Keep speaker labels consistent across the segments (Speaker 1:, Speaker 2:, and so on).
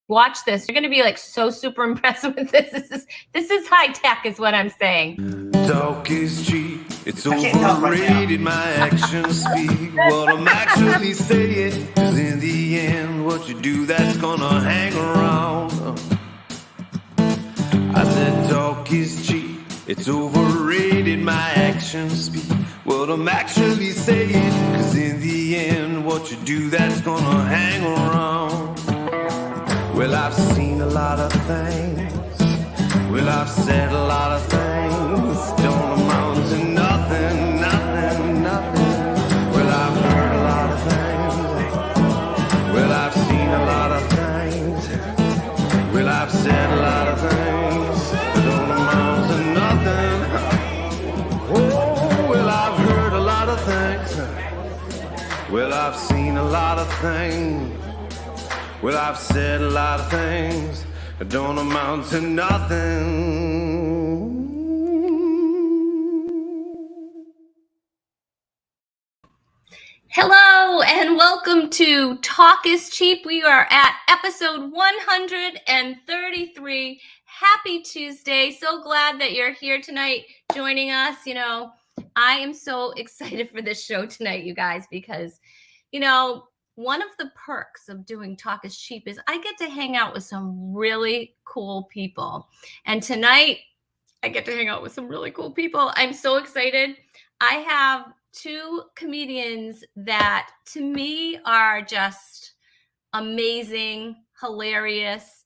Speaker 1: Watch this. You're going to be like so super impressed with this. This is high tech is what I'm saying.
Speaker 2: Talk is cheap. It's overrated. My actions speak what I'm actually saying. 'Cause in the end, what you do, that's gonna hang around. I said talk is cheap. It's overrated. My actions speak what I'm actually saying. 'Cause in the end, what you do, that's gonna hang around. Well, I've seen a lot of things. Well, I've said a lot of things. Don't amount to nothing, nothing, nothing. Well, I've heard a lot of things. Well, I've seen a lot of things. Well, I've said a lot of things. Don't amount to nothing. Oh, well, I've heard a lot of things. Well, I've seen a lot of things. Well, I've said a lot of things that don't amount to nothing.
Speaker 1: Hello and welcome to Talk is Cheap. We are at episode 133. Happy Tuesday. So glad that you're here tonight joining us. You know, I am so excited for this show tonight, you guys, because, you know, one of the perks of doing Talk is Cheap is I get to hang out with some really cool people. And tonight, I get to hang out with some really cool people. I'm so excited. I have two comedians that to me are just amazing, hilarious,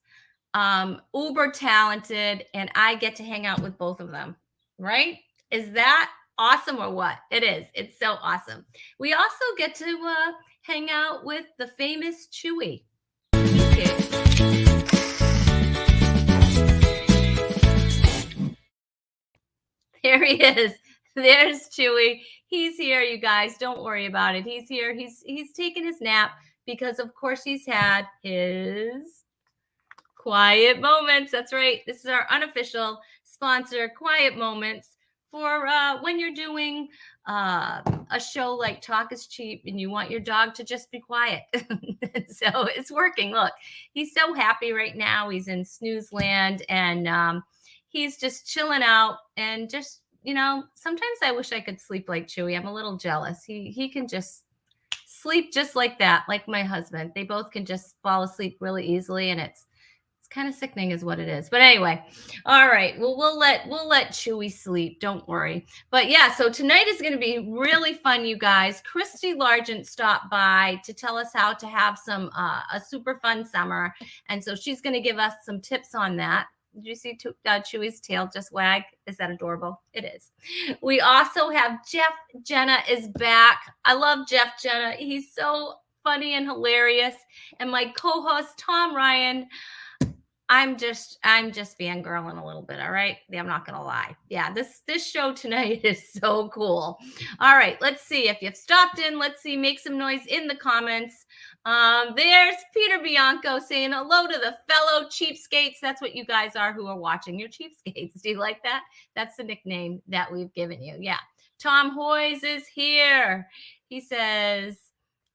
Speaker 1: uber talented, and I get to hang out with both of them, right? Is that awesome or what? It is. It's so awesome. We also get to hang out with the famous Chewy. There he is. There's Chewy. He's here, you guys. Don't worry about it. He's here. He's taking his nap because, of course, he's had his quiet moments. That's right. This is our unofficial sponsor, Quiet Moments, for when you're doing a show like Talk is Cheap and you want your dog to just be quiet. So it's working. Look, he's so happy right now. He's in snooze land and he's just chilling out and just, you know, sometimes I wish I could sleep like Chewy. I'm a little jealous. He can just sleep just like that, like my husband. They both can just fall asleep really easily, and it's kind of sickening is what it is. But anyway, all right. Well, we'll let Chewy sleep. Don't worry. But yeah, so tonight is going to be really fun, you guys. Christy Largent stopped by to tell us how to have some a super fun summer, and so she's going to give us some tips on that. Did you see Chewy's tail just wag? Is that adorable? It is. We also have Jeff Jenna is back. I love Jeff Jenna. He's so funny and hilarious. And my co-host Tom Ryan. I'm just fangirling a little bit. All right. Yeah, I'm not going to lie. Yeah. This show tonight is so cool. All right. Let's see if you've stopped in. Let's see. Make some noise in the comments. There's Peter Bianco saying hello to the fellow cheapskates. That's what you guys are who are watching. You're cheapskates. Do you like that? That's the nickname that we've given you. Yeah. Tom Hoyes is here. He says,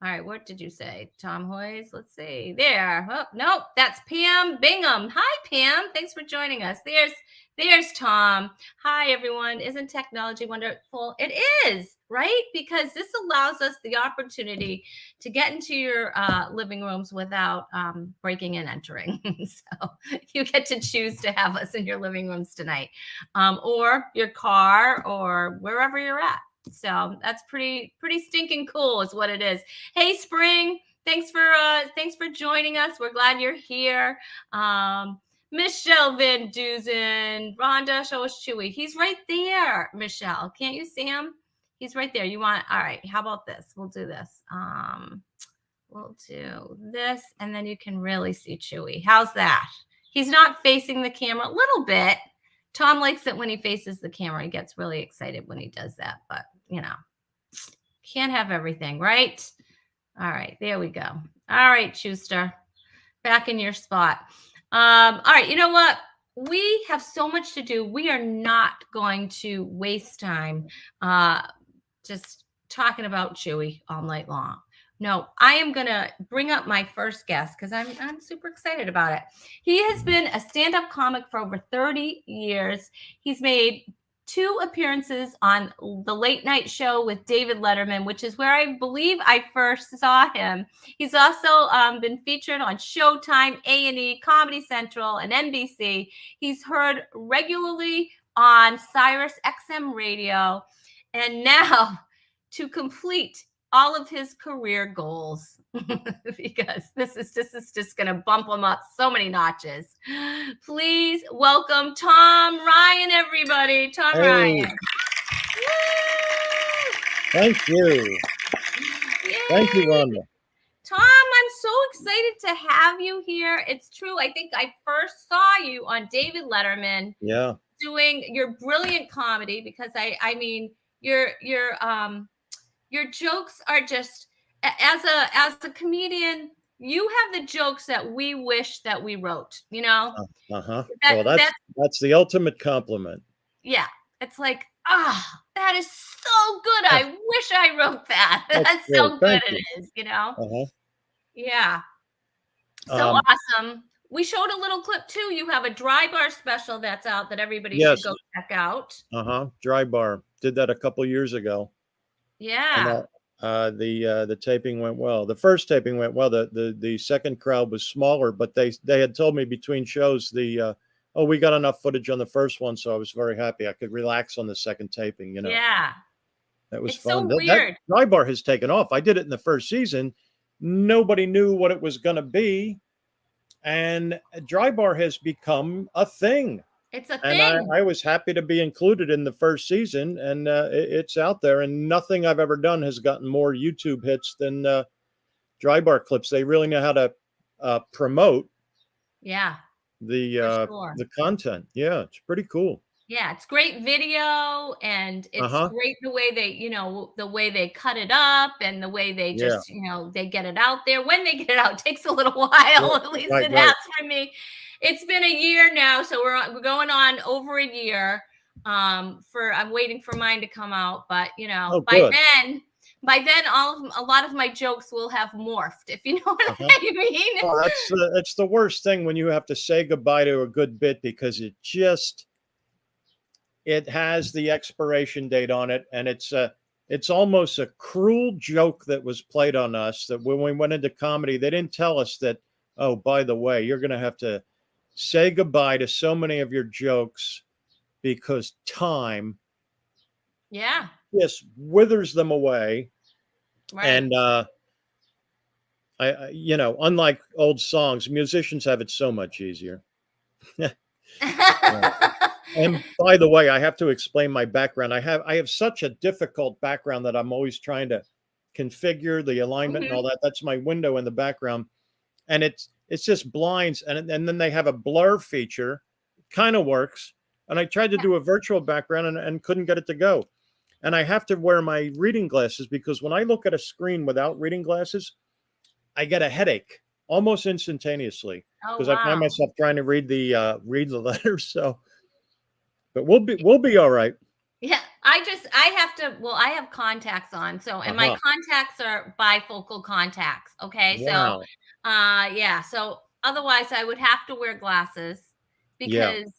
Speaker 1: all right, what did you say? Tom Hoyes? Let's see. There. Oh, nope, that's Pam Bingham. Hi, Pam. Thanks for joining us. There's Tom. Hi, everyone. Isn't technology wonderful? It is, right? Because this allows us the opportunity to get into your living rooms without breaking and entering. So you get to choose to have us in your living rooms tonight, or your car, or wherever you're at. So that's pretty stinking cool is what it is. Hey, Spring, thanks for joining us. We're glad you're here. Michelle Van Dusen, Rhonda, show us Chewy. He's right there, Michelle. Can't you see him? He's right there. All right, how about this? We'll do this. We'll do this, and then you can really see Chewy. How's that? He's not facing the camera a little bit. Tom likes it when he faces the camera. He gets really excited when he does that, but you know, can't have everything, right? All right, there we go. All right, Schuster, back in your spot. All right, you know what? We have so much to do. We are not going to waste time just talking about Chewy all night long. no, I am gonna bring up my first guest because I'm super excited about it. He has been a stand-up comic for over 30 years. He's made 2 appearances on the Late Night Show with David Letterman, which is where I believe I first saw him. He's also been featured on Showtime, A&E, Comedy Central, and NBC. He's heard regularly on Sirius XM Radio, and now to complete all of his career goals because this is just going to bump him up so many notches. Please welcome Tom Ryan, everybody. Tom Ryan.
Speaker 3: Thank you.
Speaker 1: Yay.
Speaker 3: Thank you, Rhonda.
Speaker 1: Tom, I'm so excited to have you here. It's true. I think I first saw you on David Letterman.
Speaker 3: Yeah.
Speaker 1: Doing your brilliant comedy because I mean your jokes are just, as a comedian, you have the jokes that we wish that we wrote, you know?
Speaker 3: Well, that's the ultimate compliment.
Speaker 1: Yeah. It's like, that is so good. I wish I wrote that. That's so good it is, you know? Yeah. So awesome. We showed a little clip too. You have a Dry Bar special that's out that everybody should go check out.
Speaker 3: Dry Bar. Did that a couple years ago.
Speaker 1: Yeah.
Speaker 3: And the taping went well. The first taping went well. The second crowd was smaller, but they had told me between shows we got enough footage on the first one, so I was very happy. I could relax on the second taping, you know.
Speaker 1: Yeah.
Speaker 3: That was
Speaker 1: it's
Speaker 3: fun.
Speaker 1: So weird.
Speaker 3: That Dry Bar has taken off. I did it in the first season. Nobody knew what it was going to be. And Dry Bar has become a thing.
Speaker 1: It's a thing.
Speaker 3: And I was happy to be included in the first season, and it's out there. And nothing I've ever done has gotten more YouTube hits than Dry Bar clips. They really know how to promote.
Speaker 1: Yeah.
Speaker 3: The content. Yeah, it's pretty cool.
Speaker 1: Yeah, it's great video, and it's great the way they cut it up and the way they just, they get it out there. When they get it out, it takes a little while, at least it has for me. It's been a year now, so we're going on over a year. I'm waiting for mine to come out, but by then a lot of my jokes will have morphed, if you know what I mean.
Speaker 3: Well, that's the worst thing when you have to say goodbye to a good bit, because it has the expiration date on it, and it's almost a cruel joke that was played on us, that when we went into comedy, they didn't tell us that, oh, by the way, you're going to have to say goodbye to so many of your jokes because time just withers them away. Right. And unlike old songs, musicians have it so much easier. And by the way, I have to explain my background. I have such a difficult background that I'm always trying to configure the alignment and all that. That's my window in the background, and it's just blinds, and then they have a blur feature. Kind of works, and I tried to do a virtual background and couldn't get it to go. And I have to wear my reading glasses, because when I look at a screen without reading glasses, I get a headache almost instantaneously, because I find myself trying to read the letters. So. But we'll be all right.
Speaker 1: Yeah, I have contacts on. So, and my contacts are bifocal contacts. Okay.
Speaker 3: Wow.
Speaker 1: So, so otherwise I would have to wear glasses, because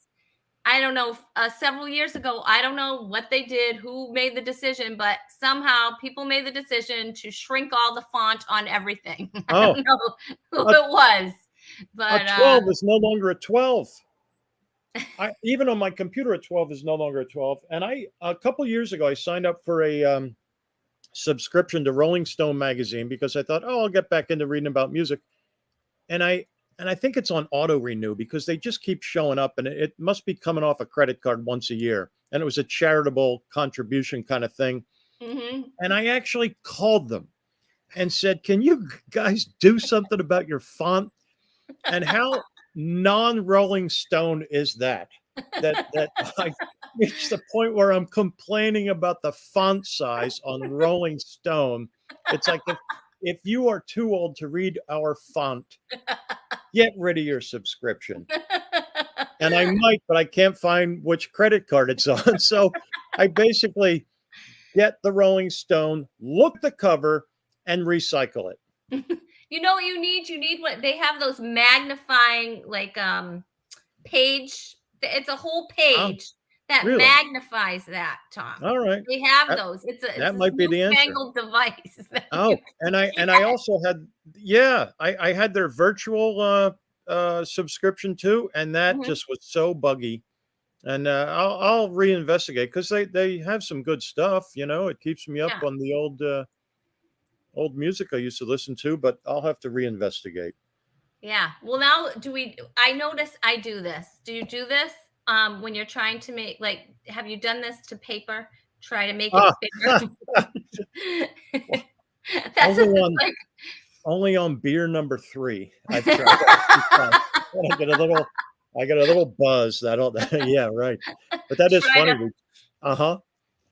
Speaker 1: I don't know, several years ago, I don't know what they did, who made the decision, but somehow people made the decision to shrink all the font on everything. I don't know who it was, but
Speaker 3: a 12 is no longer a 12. Even on my computer, a 12 is no longer a 12. And a couple years ago, I signed up for a subscription to Rolling Stone magazine, because I thought, I'll get back into reading about music. And I think it's on auto renew, because they just keep showing up, and it must be coming off a credit card once a year. And it was a charitable contribution kind of thing. And I actually called them and said, can you guys do something about your font? And how non-Rolling Stone is that I reached the point where I'm complaining about the font size on Rolling Stone. It's like, if you are too old to read our font, get rid of your subscription. And I might, but I can't find which credit card it's on. So I basically get the Rolling Stone, look at the cover, and recycle it.
Speaker 1: You know what you need? You need what they have, those magnifying like page. It's a whole
Speaker 3: Oh,
Speaker 1: page that
Speaker 3: really?
Speaker 1: magnifies that, Tom.
Speaker 3: All right.
Speaker 1: They have
Speaker 3: That,
Speaker 1: those. It's
Speaker 3: that
Speaker 1: this
Speaker 3: might be the answer.
Speaker 1: newfangled device that you
Speaker 3: Oh, and I
Speaker 1: yes.
Speaker 3: also had, yeah, I had their virtual subscription too, and that
Speaker 1: Mhm.
Speaker 3: just was so buggy. And I'll reinvestigate because they have some good stuff. It keeps me up
Speaker 1: Yeah.
Speaker 3: on the old music I used to listen to, but I'll have to reinvestigate.
Speaker 1: Yeah. Well, now I notice I do this. Do you do this? When you're trying to make, like, have you done this to paper? Try to make it
Speaker 3: Ah,
Speaker 1: bigger. That's
Speaker 3: only
Speaker 1: what it's
Speaker 3: on
Speaker 1: like.
Speaker 3: only on beer number 3. I've tried that a few times. When I get a little buzz. I don't. Yeah, right. But that is
Speaker 1: Try
Speaker 3: funny.
Speaker 1: to
Speaker 3: Uh-huh.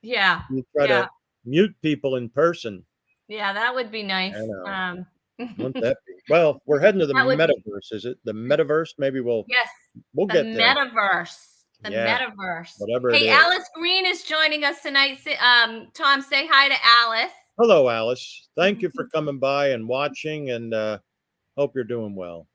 Speaker 1: yeah.
Speaker 3: You try
Speaker 1: Yeah.
Speaker 3: to mute people in person.
Speaker 1: Yeah, that would be nice.
Speaker 3: I know. Wouldn't
Speaker 1: That
Speaker 3: that be? Well, we're heading to the
Speaker 1: would be
Speaker 3: metaverse. Is it the metaverse? Maybe
Speaker 1: yes,
Speaker 3: we'll
Speaker 1: the
Speaker 3: get there.
Speaker 1: metaverse. The
Speaker 3: Yeah,
Speaker 1: metaverse.
Speaker 3: whatever it
Speaker 1: Hey,
Speaker 3: is.
Speaker 1: Alice Green is joining us tonight. Tom, say hi to Alice.
Speaker 3: Hello, Alice. Thank you for coming by and watching, and hope you're doing well.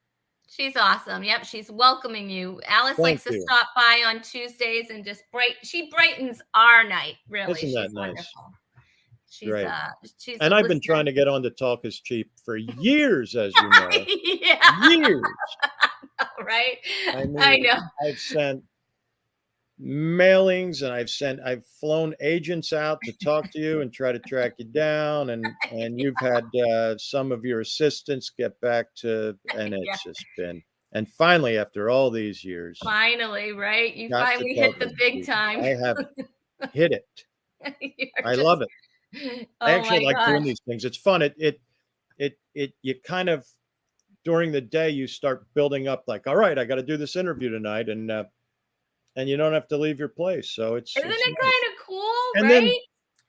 Speaker 1: She's awesome. Yep, she's welcoming you. Alice
Speaker 3: Thank
Speaker 1: likes to
Speaker 3: you.
Speaker 1: stop by on Tuesdays and just she brightens our night, really.
Speaker 3: Isn't that
Speaker 1: She's
Speaker 3: nice?
Speaker 1: wonderful.
Speaker 3: Great.
Speaker 1: She's a
Speaker 3: And I've been
Speaker 1: listener.
Speaker 3: trying to get on to Talk is Cheap for years, as you know.
Speaker 1: Yeah,
Speaker 3: Years.
Speaker 1: right.
Speaker 3: I
Speaker 1: I
Speaker 3: mean,
Speaker 1: know.
Speaker 3: I've sent mailings and I've flown agents out to talk to you and try to track you down, and you've had some of your assistants get back to, and
Speaker 1: Yeah,
Speaker 3: it's just been, and finally after all these years,
Speaker 1: finally, right? You
Speaker 3: got to
Speaker 1: finally
Speaker 3: Talk
Speaker 1: hit the
Speaker 3: is
Speaker 1: big
Speaker 3: Cheap.
Speaker 1: time.
Speaker 3: I have hit it.
Speaker 1: You're
Speaker 3: I
Speaker 1: just
Speaker 3: love it. I
Speaker 1: oh
Speaker 3: actually
Speaker 1: my
Speaker 3: like doing
Speaker 1: gosh.
Speaker 3: these things. It's fun. It you kind of, during the day you start building up, like, all right, I got to do this interview tonight, and you don't have to leave your place, so
Speaker 1: Isn't
Speaker 3: it's
Speaker 1: it
Speaker 3: nice.
Speaker 1: kind of cool,
Speaker 3: And then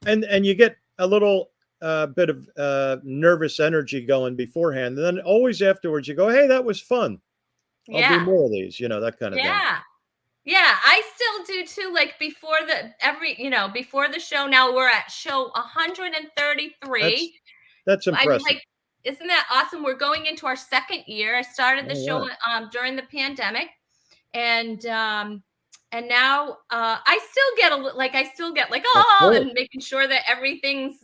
Speaker 1: right?
Speaker 3: and you get a little bit of nervous energy going beforehand, and then always afterwards you go, hey, that was fun. I'll do
Speaker 1: Yeah.
Speaker 3: more of these, that kind of thing.
Speaker 1: Yeah. Yeah, I still do too. Like before before the show. Now we're at show
Speaker 3: That's
Speaker 1: 133. I'm
Speaker 3: impressive.
Speaker 1: like, isn't that awesome? We're going into our second year. I started the
Speaker 3: All
Speaker 1: show
Speaker 3: right.
Speaker 1: during the pandemic, and now I still get like,
Speaker 3: Of
Speaker 1: oh,
Speaker 3: course.
Speaker 1: and making sure that everything's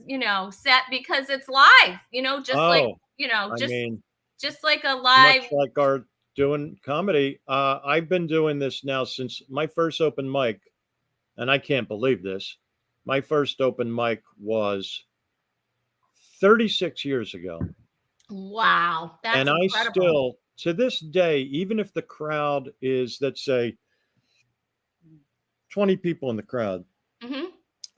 Speaker 1: set because it's live. Just like
Speaker 3: Oh, I mean,
Speaker 1: just like a
Speaker 3: much
Speaker 1: live.
Speaker 3: like our doing comedy. I've been doing this now since my first open mic, and I can't believe this. My first open mic was 36 years ago.
Speaker 1: Wow, that's
Speaker 3: And I
Speaker 1: incredible.
Speaker 3: still, to this day, even if the crowd is, let's say, 20 people in the crowd,
Speaker 1: Hmm.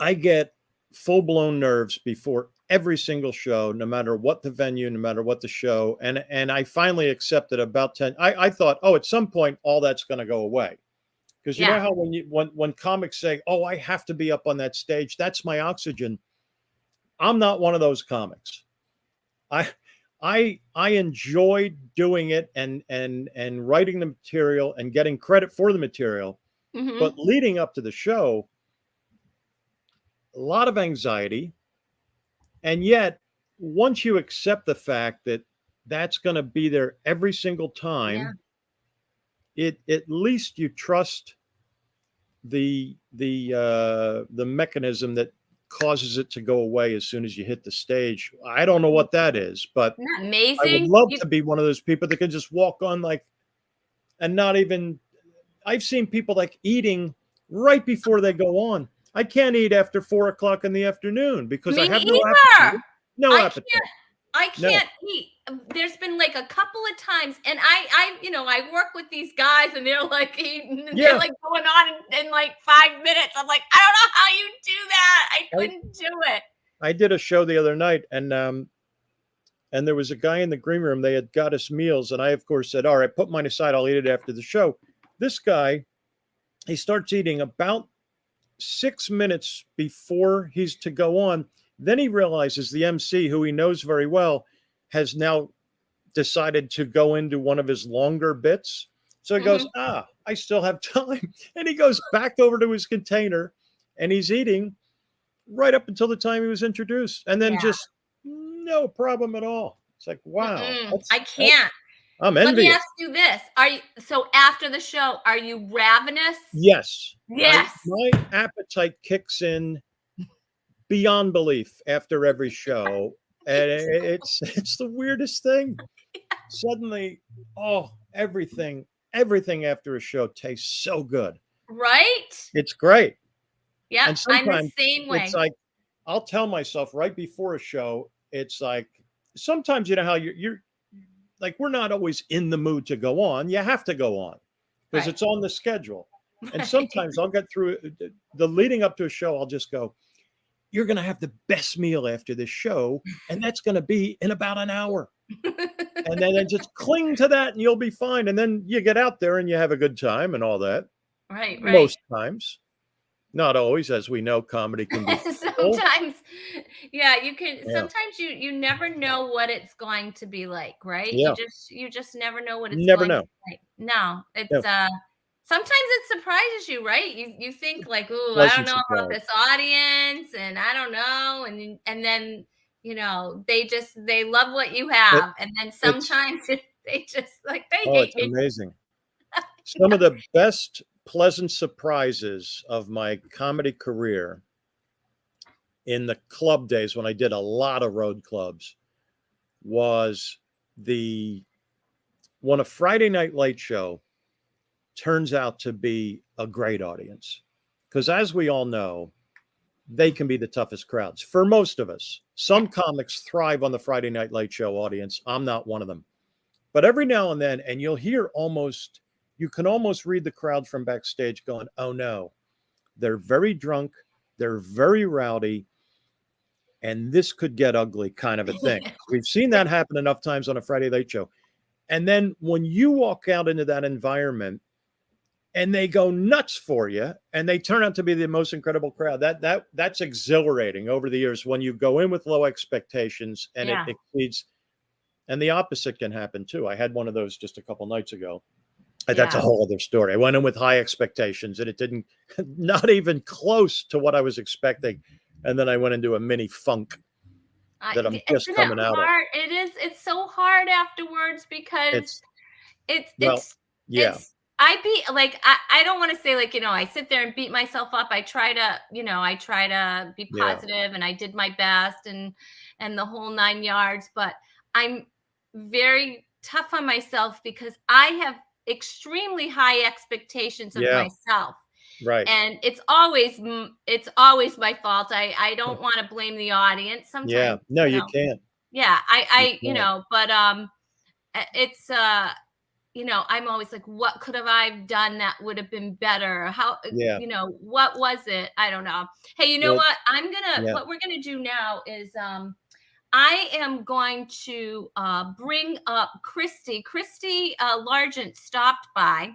Speaker 3: I get full blown nerves before every single show, no matter what the venue, no matter what the show. And I finally accepted about 10. I thought, oh, at some point, all that's going to go away. Because you know
Speaker 1: Yeah.
Speaker 3: how when comics say, oh, I have to be up on that stage, that's my oxygen. I'm not one of those comics. I I enjoyed doing it and writing the material and getting credit for the material. But
Speaker 1: Hmm.
Speaker 3: leading up to the show, a lot of anxiety. And yet, once you accept the fact that that's going to be there every single
Speaker 1: Yeah.
Speaker 3: time, it at least you trust the mechanism that causes it to go away as soon as you hit the stage. I don't know what that is, but
Speaker 1: Isn't that
Speaker 3: I would
Speaker 1: amazing?
Speaker 3: love to be one of those people that can just walk on, like, and not even. I've seen people like eating right before they go on. I can't eat after 4 o'clock in the afternoon because I
Speaker 1: Me
Speaker 3: have no appetite.
Speaker 1: neither.
Speaker 3: No
Speaker 1: I
Speaker 3: appetite.
Speaker 1: can't. I
Speaker 3: No.
Speaker 1: can't eat. There's been like a couple of times, and I work with these guys, and they're like eating, and they're
Speaker 3: Yeah.
Speaker 1: like going on in like 5 minutes. I'm like, I don't know how you do that. I
Speaker 3: I,
Speaker 1: couldn't do it.
Speaker 3: I did a show the other night, and there was a guy in the green room. They had got us meals, and I of course said, all right, put mine aside, I'll eat it after the show. This guy, he starts eating about 6 minutes before he's to go on. Then he realizes the MC, who he knows very well, has now decided to go into one of his longer bits. So he goes,
Speaker 1: Hmm.
Speaker 3: I still have time. And he goes back over to his container and he's eating right up until the time he was introduced. And then
Speaker 1: Yeah.
Speaker 3: just no problem at all. It's like, wow,
Speaker 1: I can't.
Speaker 3: I'm
Speaker 1: Let me
Speaker 3: envious.
Speaker 1: ask you this. Are you so after the show, are you ravenous?
Speaker 3: Yes.
Speaker 1: Yes.
Speaker 3: My appetite kicks in beyond belief after every show. And it's the weirdest thing. Suddenly, oh, everything after a show tastes so good.
Speaker 1: Right?
Speaker 3: It's great.
Speaker 1: Yeah,
Speaker 3: And
Speaker 1: I'm the
Speaker 3: sometimes
Speaker 1: same
Speaker 3: it's
Speaker 1: way.
Speaker 3: like I'll tell myself right before a show, it's like sometimes you know how you're like we're not always in the mood to go on. You have to go on because
Speaker 1: Right.
Speaker 3: it's on the schedule. And
Speaker 1: Right.
Speaker 3: sometimes I'll get through the leading up to a show, I'll just go, you're going to have the best meal after this show, and that's going to be in about an hour. And then just cling to that and you'll be fine. And then you get out there and you have a good time and all that.
Speaker 1: Right, right.
Speaker 3: Most times, not always, as we know, comedy can be fickle.
Speaker 1: Sometimes, yeah, you can.
Speaker 3: Yeah.
Speaker 1: Sometimes you never know what it's going to be like, right?
Speaker 3: Yeah.
Speaker 1: You just never know what it's
Speaker 3: Never
Speaker 1: going to
Speaker 3: know.
Speaker 1: be like. No, it's
Speaker 3: No.
Speaker 1: sometimes it surprises you, right? You think like, oh, I don't
Speaker 3: Pleasant
Speaker 1: know about
Speaker 3: surprise.
Speaker 1: this audience, and I don't know, and then they love what you
Speaker 3: It,
Speaker 1: have, and then
Speaker 3: it's
Speaker 1: sometimes they just like they
Speaker 3: oh,
Speaker 1: hate
Speaker 3: it's
Speaker 1: you.
Speaker 3: amazing. Some of the best pleasant surprises of my comedy career in the club days when I did a lot of road clubs was the when a Friday night late show turns out to be a great audience. Because as we all know, they can be the toughest crowds for most of us. Some comics thrive on the Friday night late show audience. I'm not one of them. But every now and then, and you'll hear you can almost read the crowd from backstage going, oh no, they're very drunk, they're very rowdy, and this could get ugly kind of a thing. We've seen that happen enough times on a Friday late show. And then when you walk out into that environment and they go nuts for you and they turn out to be the most incredible crowd, that's exhilarating over the years when you go in with low expectations and it exceeds. And the opposite can happen too. I had one of those just a couple nights ago. That's a whole other story. I went in with high expectations and it didn't, not even close to what I was expecting. And then I went into a mini funk that I'm just
Speaker 1: Isn't it
Speaker 3: coming out of.
Speaker 1: hard? It is. It's so hard afterwards because
Speaker 3: Yeah.
Speaker 1: it's I beat like I don't want to say like I sit there and beat myself up. I try to be
Speaker 3: Yeah.
Speaker 1: positive and I did my best and the whole 9 yards, but I'm very tough on myself because I have extremely high expectations of myself.
Speaker 3: Right.
Speaker 1: And it's always my fault. I don't want to blame the audience sometimes.
Speaker 3: Yeah. No, you can't.
Speaker 1: Yeah, but it's I'm always like, what could have I done that would have been better? How what was it? I don't know. Hey, you know what? What we're gonna do now is I am going to bring up Christy. Christy Largent stopped by.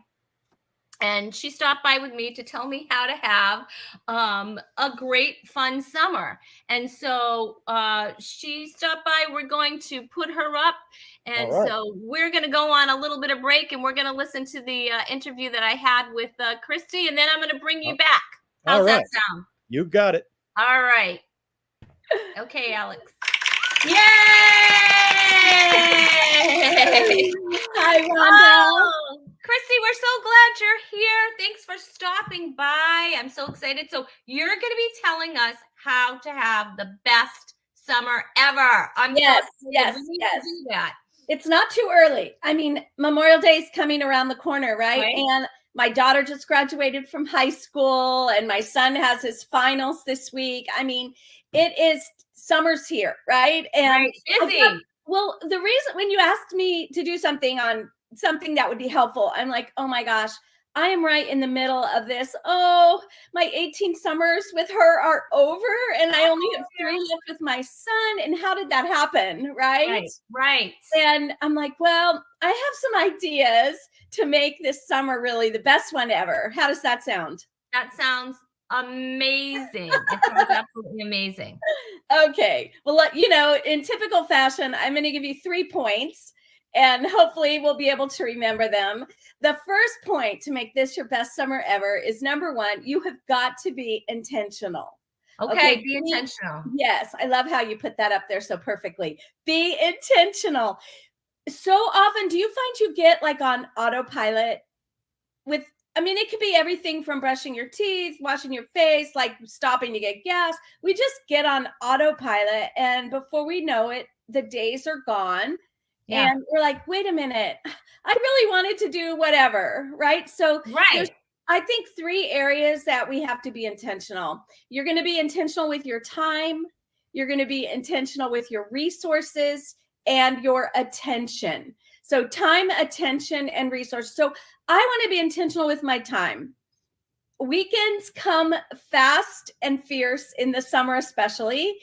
Speaker 1: And she stopped by with me to tell me how to have a great, fun summer. And so she stopped by. We're going to put her up. And so we're going to go on a little bit of break and we're going to listen to the interview that I had with Christy. And then I'm going to bring you back. How's that sound?
Speaker 3: You got it.
Speaker 1: All right. Okay, Alex. Yay!
Speaker 4: Hi, Rhonda.
Speaker 1: Oh, Christy, we're so glad you're here. Thanks for stopping by. I'm so excited. So you're going to be telling us how to have the best summer ever.
Speaker 4: Yes.
Speaker 1: Do that.
Speaker 4: It's not too early. I mean, Memorial Day is coming around the corner, right? And my daughter just graduated from high school and my son has his finals this week. I mean, summer's here, right? And
Speaker 1: busy.
Speaker 4: Well, the reason when you asked me to do something on something that would be helpful, I'm like, oh my gosh, I am right in the middle of this. Oh, my 18 summers with her are over and I only have 3 left with my son. And how did that happen? Right. And I'm like, well, I have some ideas to make this summer really the best one ever. How does that sound?
Speaker 1: That sounds amazing. It sounds absolutely amazing.
Speaker 4: Okay. Well, in typical fashion, I'm going to give you 3 points and hopefully we'll be able to remember them. The first point to make this your best summer ever is number 1, you have got to be intentional.
Speaker 1: Okay, be intentional.
Speaker 4: Yes, I love how you put that up there so perfectly. Be intentional. So often, do you find you get like on autopilot with, I mean, it could be everything from brushing your teeth, washing your face, like stopping to get gas. We just get on autopilot, and before we know it, the days are gone.
Speaker 1: Yeah.
Speaker 4: And we're like, wait a minute, I really wanted to do whatever, right? So there's,
Speaker 1: Right.
Speaker 4: I think, 3 areas that we have to be intentional. You're going to be intentional with your time, you're going to be intentional with your resources, and your attention. So time, attention, and resource. So I want to be intentional with my time. Weekends come fast and fierce in the summer, especially.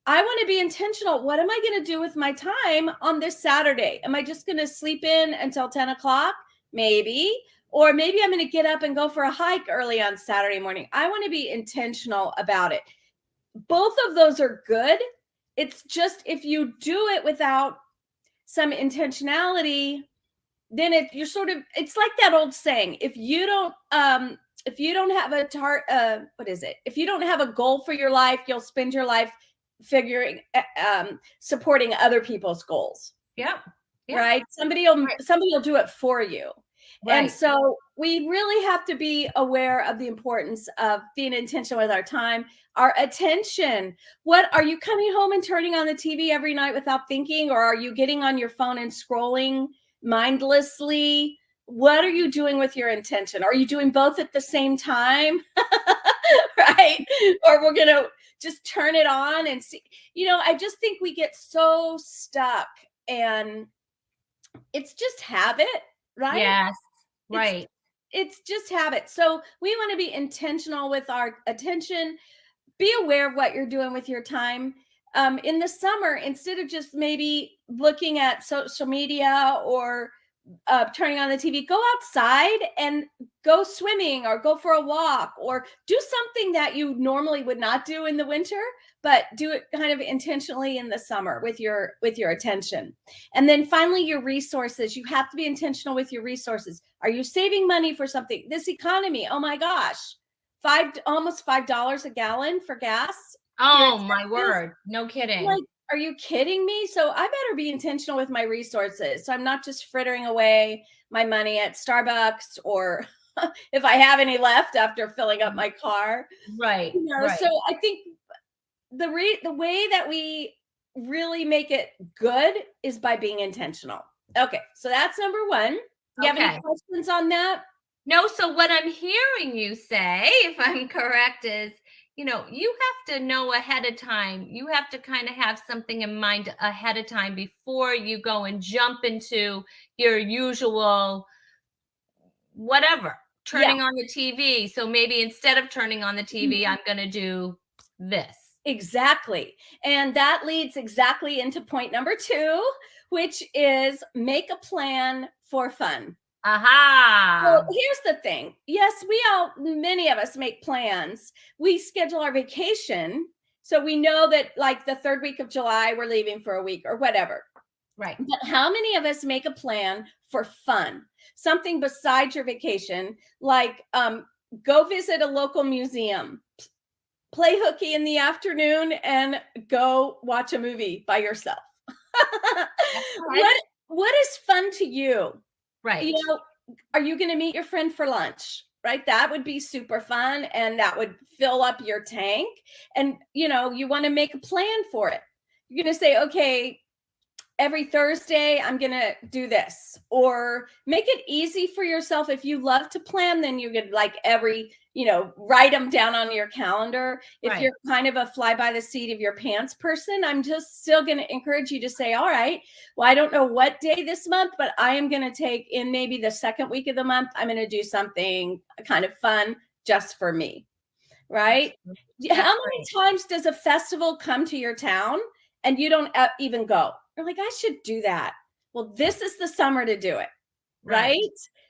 Speaker 4: I want to be intentional. What am I going to do with my time on this Saturday? Am I just going to sleep in until 10 o'clock? Maybe. Or maybe I'm going to get up and go for a hike early on Saturday morning. I want to be intentional about it. Both of those are good. It's just if you do it without some intentionality, then you're sort of, it's like that old saying, if you don't have if you don't have a goal for your life, you'll spend your life figuring supporting other people's goals.
Speaker 1: Yep. Yep.
Speaker 4: Right? Somebody will do it for you.
Speaker 1: Right.
Speaker 4: And so we really have to be aware of the importance of being intentional with our time, our attention. What are you coming home and turning on the TV every night without thinking, or are you getting on your phone and scrolling mindlessly? What are you doing with your intention? Are you doing both at the same time? Right? Or we're going to just turn it on and see. I just think we get so stuck, and it's just habit, right?
Speaker 1: Yes. Right.
Speaker 4: It's just habit. So we want to be intentional with our attention. Be aware of what you're doing with your time. In the summer, instead of just maybe looking at social media or turning on the TV, go outside and go swimming or go for a walk or do something that you normally would not do in the winter, but do it kind of intentionally in the summer with your attention. And then finally, your resources. You have to be intentional with your resources. Are you saving money for something? This economy, oh my gosh, almost $5 a gallon for gas.
Speaker 1: Oh my word. No kidding.
Speaker 4: Like, are you kidding me? So I better be intentional with my resources. So I'm not just frittering away my money at Starbucks, or if I have any left after filling up my car.
Speaker 1: Right. Right.
Speaker 4: So I think the way that we really make it good is by being intentional. Okay. So that's number 1. You have any questions on that?
Speaker 1: No. So what I'm hearing you say, if I'm correct, is, you have to know ahead of time. You have to kind of have something in mind ahead of time before you go and jump into your usual whatever, turning on the TV. So maybe instead of turning on the TV, I'm going to do this.
Speaker 4: Exactly. And that leads exactly into point number 2, which is make a plan for fun.
Speaker 1: Aha.
Speaker 4: Well, here's the thing. Yes, many of us make plans. We schedule our vacation. So we know that like the 3rd week of July, we're leaving for a week or whatever.
Speaker 1: Right.
Speaker 4: But how many of us make a plan for fun? Something besides your vacation, like go visit a local museum, play hooky in the afternoon, and go watch a movie by yourself. What is fun to you?
Speaker 1: Right.
Speaker 4: Are you going to meet your friend for lunch? Right? That would be super fun, and that would fill up your tank. And, you want to make a plan for it. You're going to say, okay, every Thursday, I'm going to do this, or make it easy for yourself. If you love to plan, then you could write them down on your calendar. If you're kind of a fly by the seat of your pants person, I'm just still going to encourage you to say, all right, well, I don't know what day this month, but I am going to take in maybe the 2nd week of the month. I'm going to do something kind of fun just for me. Right? How many times does a festival come to your town and you don't even go? You're like, I should do that. Well, this is the summer to do it. Right?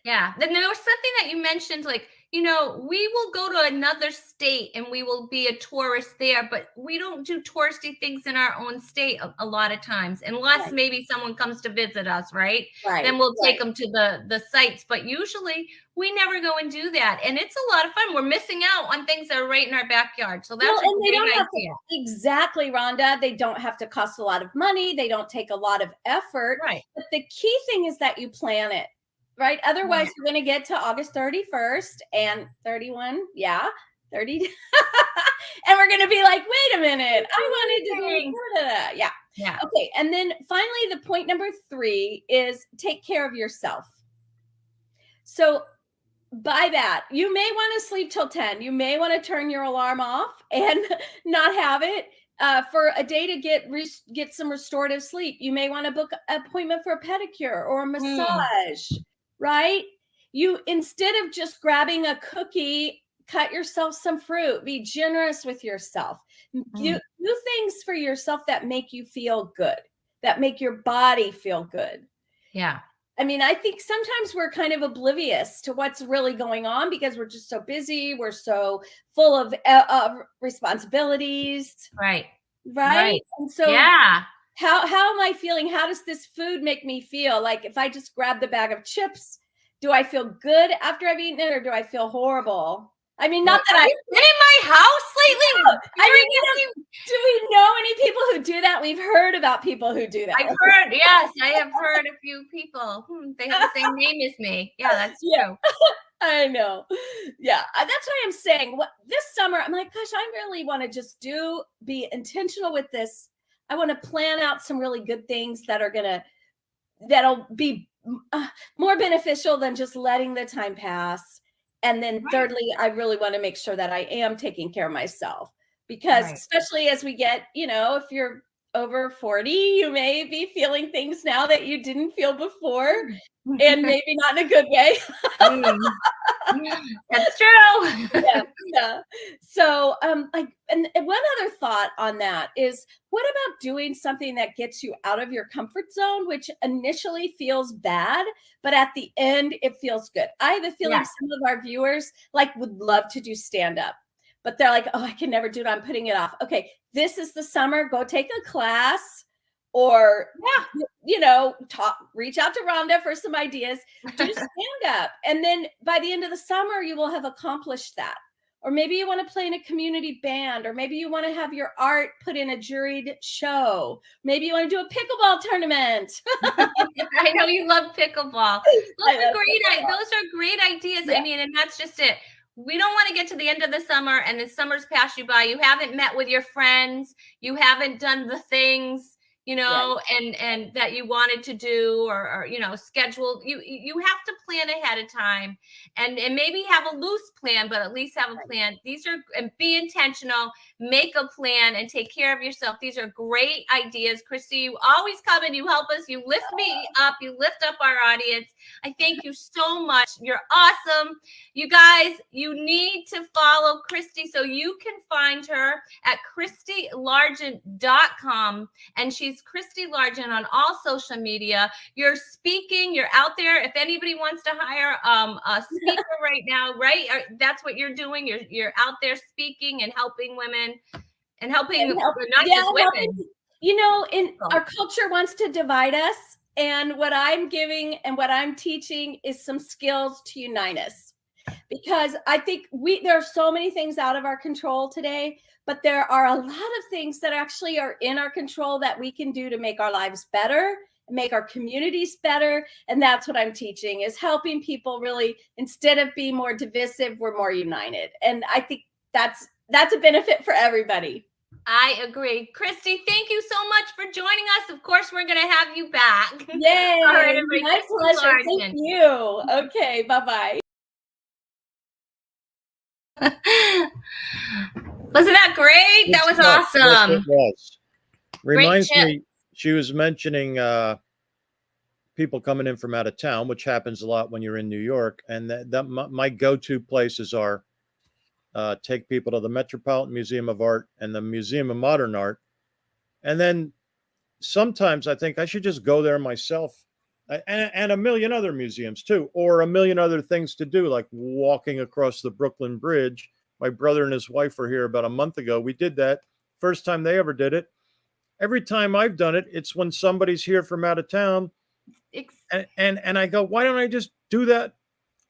Speaker 1: Yeah. Then there was something that you mentioned, like, you know, we will go to another state and we will be a tourist there, but we don't do touristy things in our own state a lot of times, unless
Speaker 4: Right.
Speaker 1: maybe someone comes to visit us, right?
Speaker 4: Right.
Speaker 1: Then we'll take
Speaker 4: right.
Speaker 1: them to the sites, but usually we never go and do that. And it's a lot of fun. We're missing out on things that are right in our backyard. So that's
Speaker 4: Well,
Speaker 1: a
Speaker 4: and they
Speaker 1: great
Speaker 4: don't have to,
Speaker 1: idea.
Speaker 4: exactly, Rhonda. They don't have to cost a lot of money. They don't take a lot of effort.
Speaker 1: Right.
Speaker 4: But the key thing is that you plan it, right? Otherwise,
Speaker 1: Right.
Speaker 4: you're going to get to August 31st and 31. Yeah, 30. And we're going to be like, wait a minute. I wanted to
Speaker 1: Amazing.
Speaker 4: do da-da-da. Yeah.
Speaker 1: Yeah.
Speaker 4: Okay. And then finally, the point number 3 is take care of yourself. So by that, you may want to sleep till 10. You may want to turn your alarm off and not have it for a day to get some restorative sleep. You may want to book an appointment for a pedicure or a massage, right? You, instead of just grabbing a cookie, cut yourself some fruit. Be generous with yourself. Do things for yourself that make you feel good, that make your body feel good.
Speaker 1: Yeah.
Speaker 4: I mean, I think sometimes we're kind of oblivious to what's really going on because we're just so busy. We're so full of responsibilities.
Speaker 1: Right.
Speaker 4: Right. And so
Speaker 1: yeah.
Speaker 4: how am I feeling? How does this food make me feel? Like if I just grab the bag of chips, do I feel good after I've eaten it or do I feel horrible? I mean, not that
Speaker 1: Have you been in my house lately?
Speaker 4: I mean, do we know any people who do that? We've heard about people who do that.
Speaker 1: I've heard, yes, I have heard a few people. They have the same name as me. Yeah, that's true.
Speaker 4: I know. Yeah, that's what I'm saying. This summer, I'm like, gosh, I really want to just be intentional with this. I want to plan out some really good things that'll be more beneficial than just letting the time pass. And then thirdly, I really want to make sure that I am taking care of myself because especially as we get, if you're over 40, you may be feeling things now that you didn't feel before and maybe not in a good way.
Speaker 1: That's true.
Speaker 4: Yeah. So, and one other thought on that is, what about doing something that gets you out of your comfort zone, which initially feels bad, but at the end it feels good? I have a feeling some of our viewers would love to do stand up, but they're like, oh, I can never do it. I'm putting it off. Okay, this is the summer. Go take a class. Or, reach out to Rhonda for some ideas, do stand up. And then by the end of the summer, you will have accomplished that. Or maybe you want to play in a community band, or maybe you want to have your art put in a juried show. Maybe you want to do a pickleball tournament.
Speaker 1: I know you love pickleball. Those are great ideas. Yeah. I mean, and that's just it. We don't want to get to the end of the summer and the summer's passed you by. You haven't met with your friends. You haven't done the things and that you wanted to do or schedule. You have to plan ahead of time and maybe have a loose plan, but at least have a plan. And be intentional, make a plan and take care of yourself. These are great ideas. Christy, you always come and you help us. You lift me up. You lift up our audience. I thank you so much. You're awesome. You guys, you need to follow Christy so you can find her at ChristyLargent.com. And she's Christy Largent on all social media. You're speaking, you're out there. If anybody wants to hire a speaker right now, right? That's what you're doing. You're out there speaking and helping women and helping not just women.
Speaker 4: Our culture wants to divide us. And what I'm giving and what I'm teaching is some skills to unite us. Because I think there are so many things out of our control today, but there are a lot of things that actually are in our control that we can do to make our lives better, make our communities better. And that's what I'm teaching, is helping people really, instead of being more divisive, we're more united. And I think that's a benefit for everybody.
Speaker 1: I agree. Christy, thank you so much for joining us. Of course, we're going to have you back.
Speaker 4: Yay. All right, my pleasure. Thank you. Okay, bye-bye.
Speaker 1: Wasn't that great? That was awesome.
Speaker 3: Yes, it was. Reminds me, she was mentioning people coming in from out of town, which happens a lot when you're in New York. And my go-to places are take people to the Metropolitan Museum of Art and the Museum of Modern Art. And then sometimes I think I should just go there myself and a million other museums too, or a million other things to do, like walking across the Brooklyn Bridge. My brother and his wife were here about a month ago. We did that. First time they ever did it. Every time I've done it, it's when somebody's here from out of town, and I go, why don't I just do that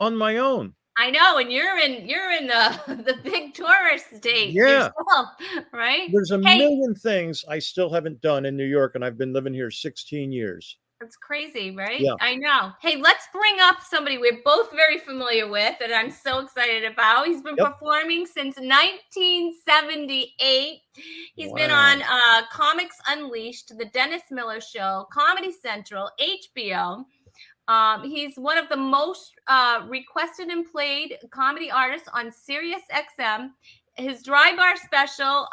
Speaker 3: on my own?
Speaker 1: I know, and you're in the big tourist state yourself, right?
Speaker 3: There's a million things I still haven't done in New York, and I've been living here 16 years.
Speaker 1: That's crazy, right?
Speaker 3: Yeah.
Speaker 1: I know. Hey, let's bring up somebody we're both very familiar with and I'm so excited about. He's been performing since 1978. He's been on Comics Unleashed, The Dennis Miller Show, Comedy Central, HBO. He's one of the most requested and played comedy artists on Sirius XM. His Dry Bar special,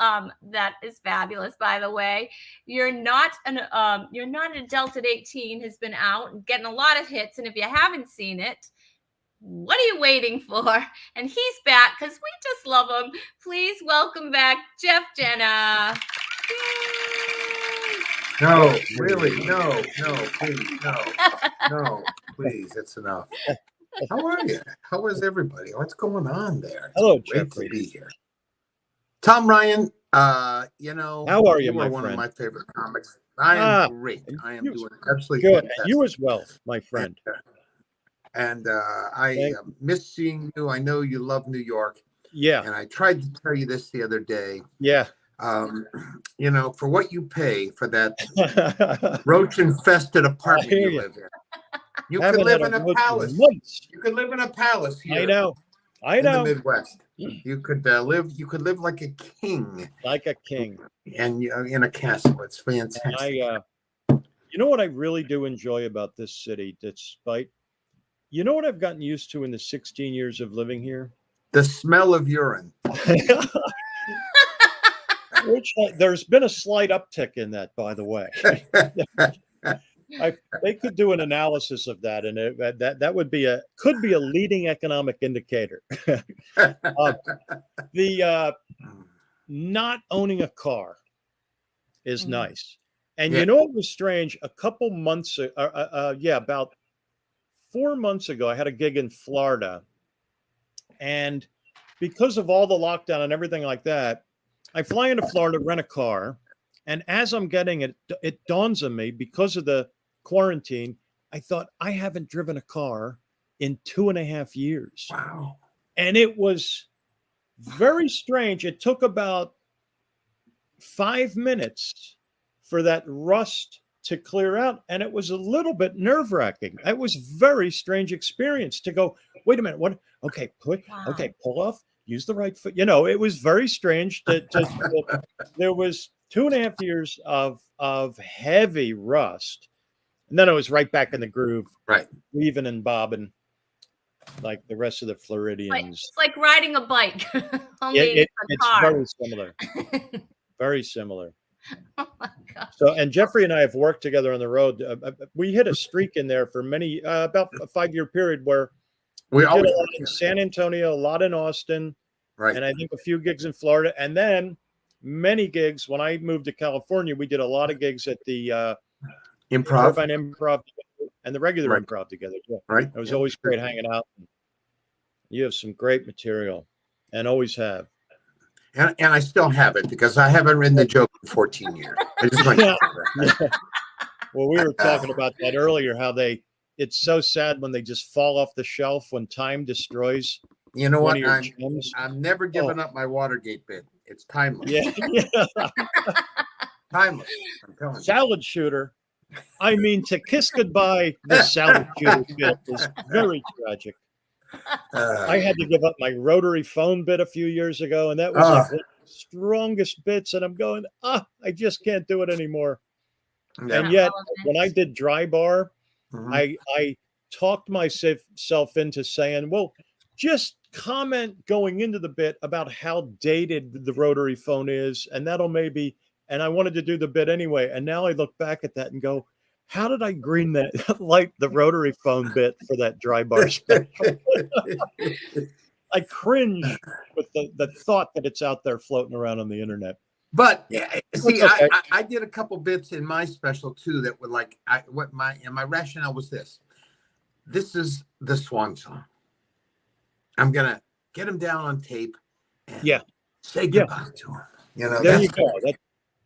Speaker 1: that is fabulous, by the way. You're not an adult at 18 has been out and getting a lot of hits. And if you haven't seen it, what are you waiting for? And he's back because we just love him. Please welcome back Jeff Jenna.
Speaker 5: No, really, no, please, no, please, that's enough. How are you? How is everybody? What's going on there?
Speaker 3: Hello,
Speaker 5: Great
Speaker 3: Jeffrey.
Speaker 5: to be here. Tom Ryan, how
Speaker 3: are you,
Speaker 5: you
Speaker 3: my
Speaker 5: are one
Speaker 3: friend?
Speaker 5: of my favorite comics. I am great. I am doing absolutely
Speaker 3: good.
Speaker 5: fantastic.
Speaker 3: And you as well, my friend.
Speaker 5: And I miss seeing you. I know you love New York.
Speaker 3: Yeah.
Speaker 5: And I tried to tell you this the other day.
Speaker 3: Yeah.
Speaker 5: For what you pay for that roach-infested apartment you live in. You could live in a palace. You could live in a palace here.
Speaker 3: I know.
Speaker 5: In the Midwest. You could live. You could live like a king.
Speaker 3: Like a king.
Speaker 5: And in a castle. It's fantastic.
Speaker 3: You know what I really do enjoy about this city, despite. You know what I've gotten used to in the 16 years of living here?
Speaker 5: The smell of urine.
Speaker 3: Which there's been a slight uptick in that, by the way. They could do an analysis of that, and that would be could be a leading economic indicator. The not owning a car is nice, and you know what was strange? A couple months, about 4 months ago, I had a gig in Florida, and because of all the lockdown and everything like that, I fly into Florida, rent a car, and as I'm getting it, it dawns on me, because of the quarantine, I thought, I haven't driven a car in 2.5 years.
Speaker 5: Wow.
Speaker 3: And it was very strange. It took about 5 minutes for that rust to clear out, and it was a little bit nerve-wracking. It was a very strange experience to go, wait a minute, what? Okay, pull off, use the right foot. It was very strange. There was 2.5 years of heavy rust, and then I was right back in the groove,
Speaker 5: right,
Speaker 3: weaving and bobbing like the rest of the Floridians.
Speaker 1: It's like riding a bike.
Speaker 3: It's very similar. Very similar.
Speaker 1: Oh my God.
Speaker 3: So, and Jeffrey and I have worked together on the road. We hit a streak in there for many, about a 5-year period where we did a lot in San Antonio, a lot in Austin,
Speaker 5: right,
Speaker 3: and I think a few gigs in Florida, and then many gigs. When I moved to California, we did a lot of gigs at the Improv and the regular Improv together. Yeah.
Speaker 5: Right,
Speaker 3: it was always great hanging out. You have some great material, and always have.
Speaker 5: And I still have it because I haven't written the joke in 14 years. I just want to
Speaker 3: Well, we were talking about that earlier, how it's so sad when they just fall off the shelf when time destroys.
Speaker 5: You know what? I'm never giving up my Watergate bit. It's timeless.
Speaker 3: Yeah.
Speaker 5: Timeless. I'm telling you.
Speaker 3: Salad shooter. I mean, to kiss goodbye, the salad shooter bit is very tragic. I had to give up my rotary phone bit a few years ago, and that was like one of the strongest bits. And I'm going, I just can't do it anymore. Yeah. And yet, when I did Dry Bar, I talked myself into saying, well, just comment going into the bit about how dated the rotary phone is, and that'll maybe. And I wanted to do the bit anyway. And now I look back at that and go, how did I green that, like the rotary phone bit for that Dry Bar special? I cringe with the thought that it's out there floating around on the internet.
Speaker 5: But yeah, see,
Speaker 3: okay.
Speaker 5: I did a couple bits in my special too that were like, my rationale was this. This is the swan song. I'm gonna get him down on tape and say goodbye to him. You know,
Speaker 3: there you go.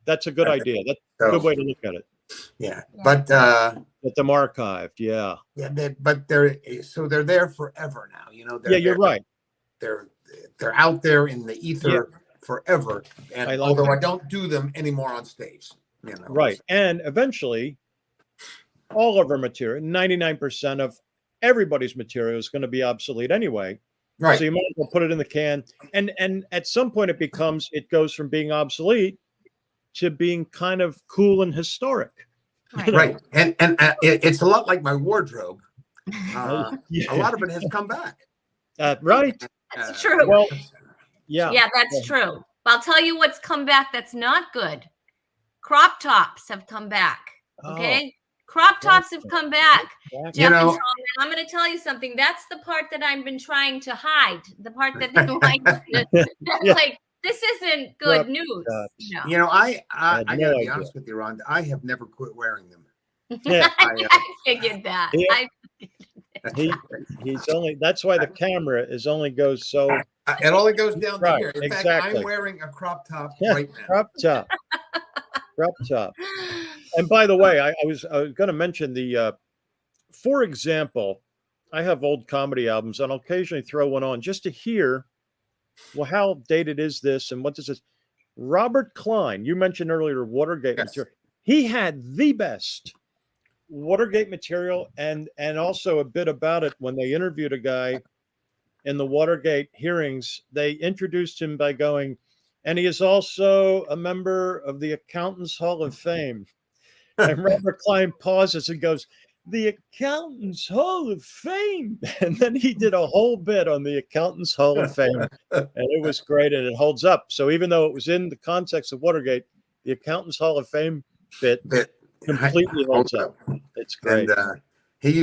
Speaker 3: That's a good idea. That's a good way to look at it.
Speaker 5: Yeah, but
Speaker 3: get them archived. Yeah,
Speaker 5: but they're there forever now. You know,
Speaker 3: you're right.
Speaker 5: They're out there in the ether forever. And although I don't do them anymore on stage, you know,
Speaker 3: right. And eventually, all of our material, 99% of everybody's material is going to be obsolete anyway.
Speaker 5: Right.
Speaker 3: So you might as well put it in the can. And at some point it goes from being obsolete to being kind of cool and historic.
Speaker 5: Right. And it's a lot like my wardrobe. A lot of it has come back.
Speaker 3: Right.
Speaker 1: That's true.
Speaker 3: Well, yeah,
Speaker 1: that's true. I'll tell you what's come back that's not good. Crop tops have come back. Okay. Crop tops have come back.
Speaker 5: You know,
Speaker 1: I'm going to tell you something. That's the part that I've been trying to hide. The part that they like, like, this isn't good news. No.
Speaker 5: You know, I got to be honest with you, Rhonda. I have never quit wearing them.
Speaker 1: I figured that.
Speaker 3: He's only. That's why the camera only goes so.
Speaker 5: It only goes down to here. In fact, I'm wearing a crop top right now.
Speaker 3: Crop top. Crop top. And by the way, I was going to mention for example, I have old comedy albums, and I'll occasionally throw one on just to hear, well, how dated is this, and what does this? Robert Klein, you mentioned earlier Watergate material. He had the best Watergate material, and also a bit about it when they interviewed a guy in the Watergate hearings. They introduced him by going, and he is also a member of the Accountants Hall of Fame. And Robert Klein pauses and goes, the Accountants Hall of Fame. And then he did a whole bit on the Accountants Hall of Fame. And it was great, and it holds up. So even though it was in the context of Watergate, the Accountants Hall of Fame bit completely holds up. It's great.
Speaker 5: And he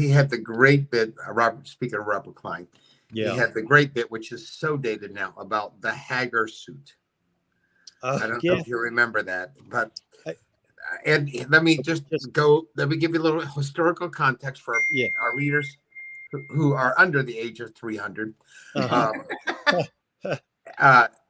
Speaker 5: had the great bit, speaking of Robert Klein, he had the great bit, which is so dated now, about the Hager suit. I don't know if you remember that, but and let me give you a little historical context for our readers who are under the age of 300.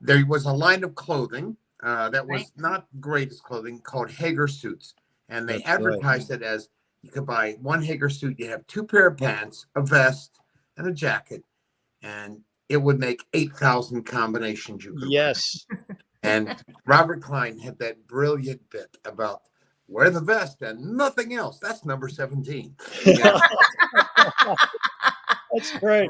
Speaker 5: There was a line of clothing that was not greatest clothing called Hager suits, and they advertised it as you could buy one Hager suit, you have 2 pair of pants, a vest, and a jacket, and it would make 8,000 combinations you could wear. And Robert Klein had that brilliant bit about wear the vest and nothing else. That's number 17.
Speaker 3: That's great.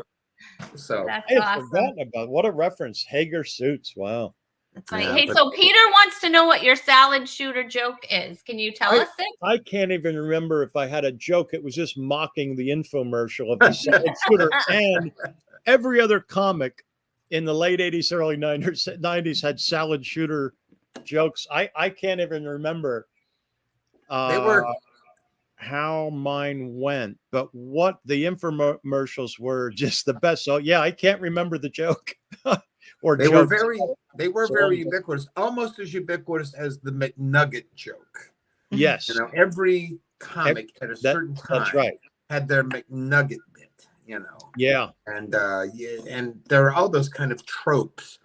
Speaker 5: So
Speaker 3: I had forgotten about what a reference. Hager suits. Wow.
Speaker 1: That's funny. Hey, so Peter wants to know what your salad shooter joke is. Can you tell us it?
Speaker 3: I can't even remember if I had a joke. It was just mocking the infomercial of the salad shooter. And every other comic in the late 80s, early 90s had salad shooter jokes. I can't even remember how mine went, but what the infomercials were just the best. So yeah, I can't remember the joke.
Speaker 5: They were very ubiquitous, almost as ubiquitous as the McNugget joke.
Speaker 3: Yes.
Speaker 5: You know, every comic at a certain time had their McNugget bit, you know. Yeah. And and there are all those kind of tropes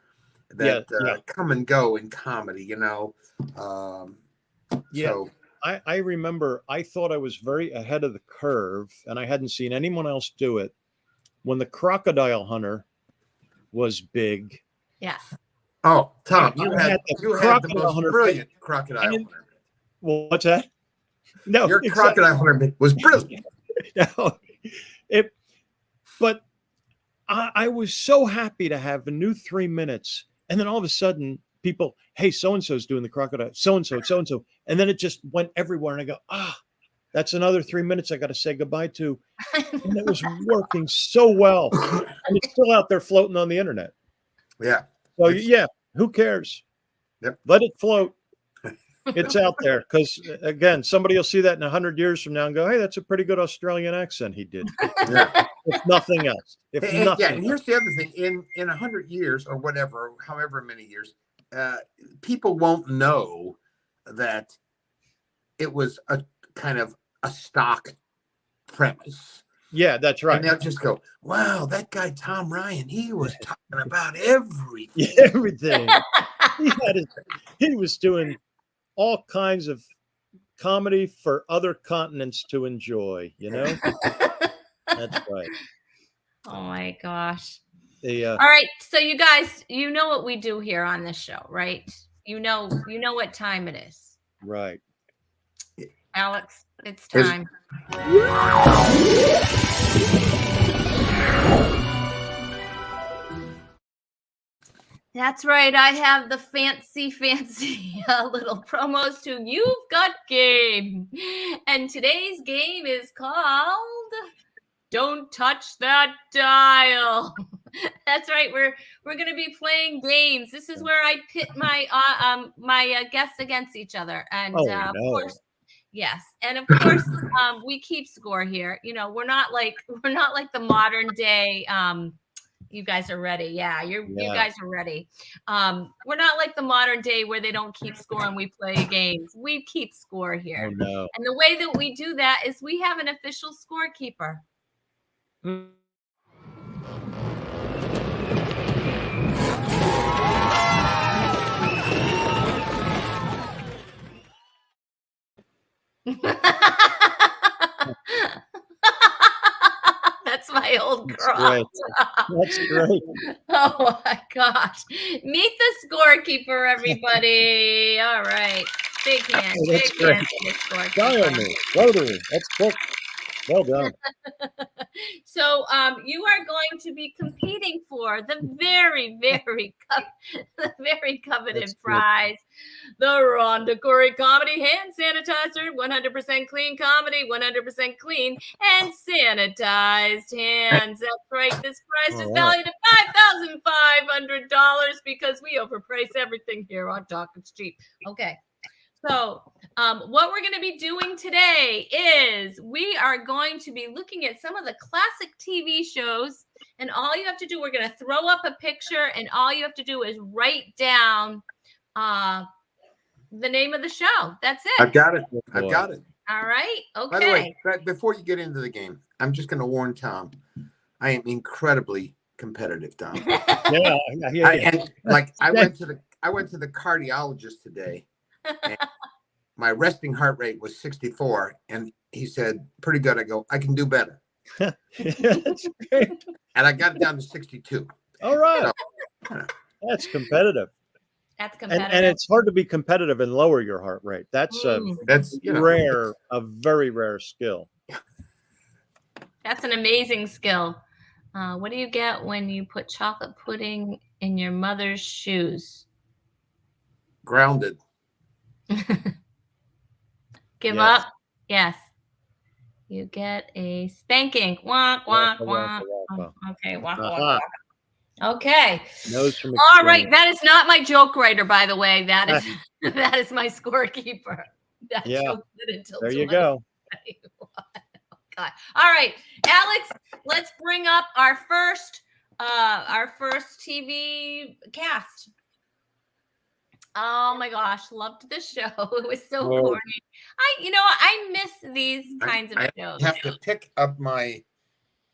Speaker 5: that come and go in comedy, you know. So
Speaker 3: I remember I thought I was very ahead of the curve, and I hadn't seen anyone else do it when the Crocodile Hunter was big.
Speaker 1: Yeah.
Speaker 5: Oh, Tom, you had the most brilliant Crocodile Hunter.
Speaker 3: Well, what's that? No,
Speaker 5: your Crocodile Hunter was brilliant.
Speaker 3: But I was so happy to have a new 3 minutes, and then all of a sudden, people, hey, so-and-so's doing the crocodile, so-and-so, so-and-so. And then it just went everywhere. And I go, that's another 3 minutes I got to say goodbye to. And it was working so well. And it's still out there floating on the internet.
Speaker 5: Yeah.
Speaker 3: So, who cares?
Speaker 5: Yep.
Speaker 3: Let it float. It's out there. Because, again, somebody will see that in 100 years from now and go, hey, that's a pretty good Australian accent he did.
Speaker 5: Yeah.
Speaker 3: If nothing else.
Speaker 5: And here's the other thing. In 100 years or whatever, however many years, people won't know that it was a kind of a stock premise.
Speaker 3: Yeah, that's right.
Speaker 5: And they'll just go, wow, that guy, Tom Ryan, he was talking about everything.
Speaker 3: Yeah, everything. He was doing all kinds of comedy for other continents to enjoy, That's right.
Speaker 1: Oh my gosh.
Speaker 3: The
Speaker 1: All right. So you guys, you know what we do here on this show, right? You know what time it is.
Speaker 3: right.
Speaker 1: Alex, it's time. That's right. I have the fancy little promos to You've Got Game. And today's game is called Don't Touch That Dial. That's right. We're going to be playing games. This is where I pit my guests against each other. And of course, yes. And of course, we keep score here. We're not like the modern day you guys are ready. Yeah, you guys are ready. We're not like the modern day where they don't keep score and we play games. We keep score here.
Speaker 3: Oh, no.
Speaker 1: And the way that we do that is we have an official scorekeeper. That's my old girl.
Speaker 3: That's great.
Speaker 1: Oh my gosh. Meet the scorekeeper, everybody. All right. Big hand. Big hand for the scorekeeper.
Speaker 3: Dial me. Rotary. That's quick. Well done.
Speaker 1: So you are going to be competing for the very, very, very coveted prize, the Rhonda Corey Comedy Hand Sanitizer, 100% clean comedy, 100% clean and sanitized hands. That's right. This prize is valued at $5,500 because we overprice everything here on Talk It's Cheap. Okay. So what we're going to be doing today is we are going to be looking at some of the classic TV shows. And all you have to do, we're going to throw up a picture. And all you have to do is write down the name of the show. That's it.
Speaker 5: I've got it. I've got it.
Speaker 1: All right. Okay.
Speaker 5: By the way, before you get into the game, I'm just going to warn Tom. I am incredibly competitive, Tom.
Speaker 3: Yeah.
Speaker 5: I went to the cardiologist today. And my resting heart rate was 64, and he said, "Pretty good." I go, "I can do better."
Speaker 3: That's great.
Speaker 5: And I got it down to 62.
Speaker 3: All right. That's competitive.
Speaker 1: That's competitive.
Speaker 3: And it's hard to be competitive and lower your heart rate. That's rare, a very rare skill.
Speaker 1: That's an amazing skill. What do you get when you put chocolate pudding in your mother's shoes?
Speaker 5: Grounded.
Speaker 1: Give up? Yes. You get a spanking. Wonk, wonk, wonk. Okay, wonk, wonk, wonk. Okay. All right. That is not my joke writer, by the way. That is my scorekeeper. That joke didn't until
Speaker 3: there you go.
Speaker 1: God. All right, Alex, let's bring up our first TV cast. Oh my gosh, loved the show. It was so corny. I miss these kinds of shows.
Speaker 5: I have to pick up my.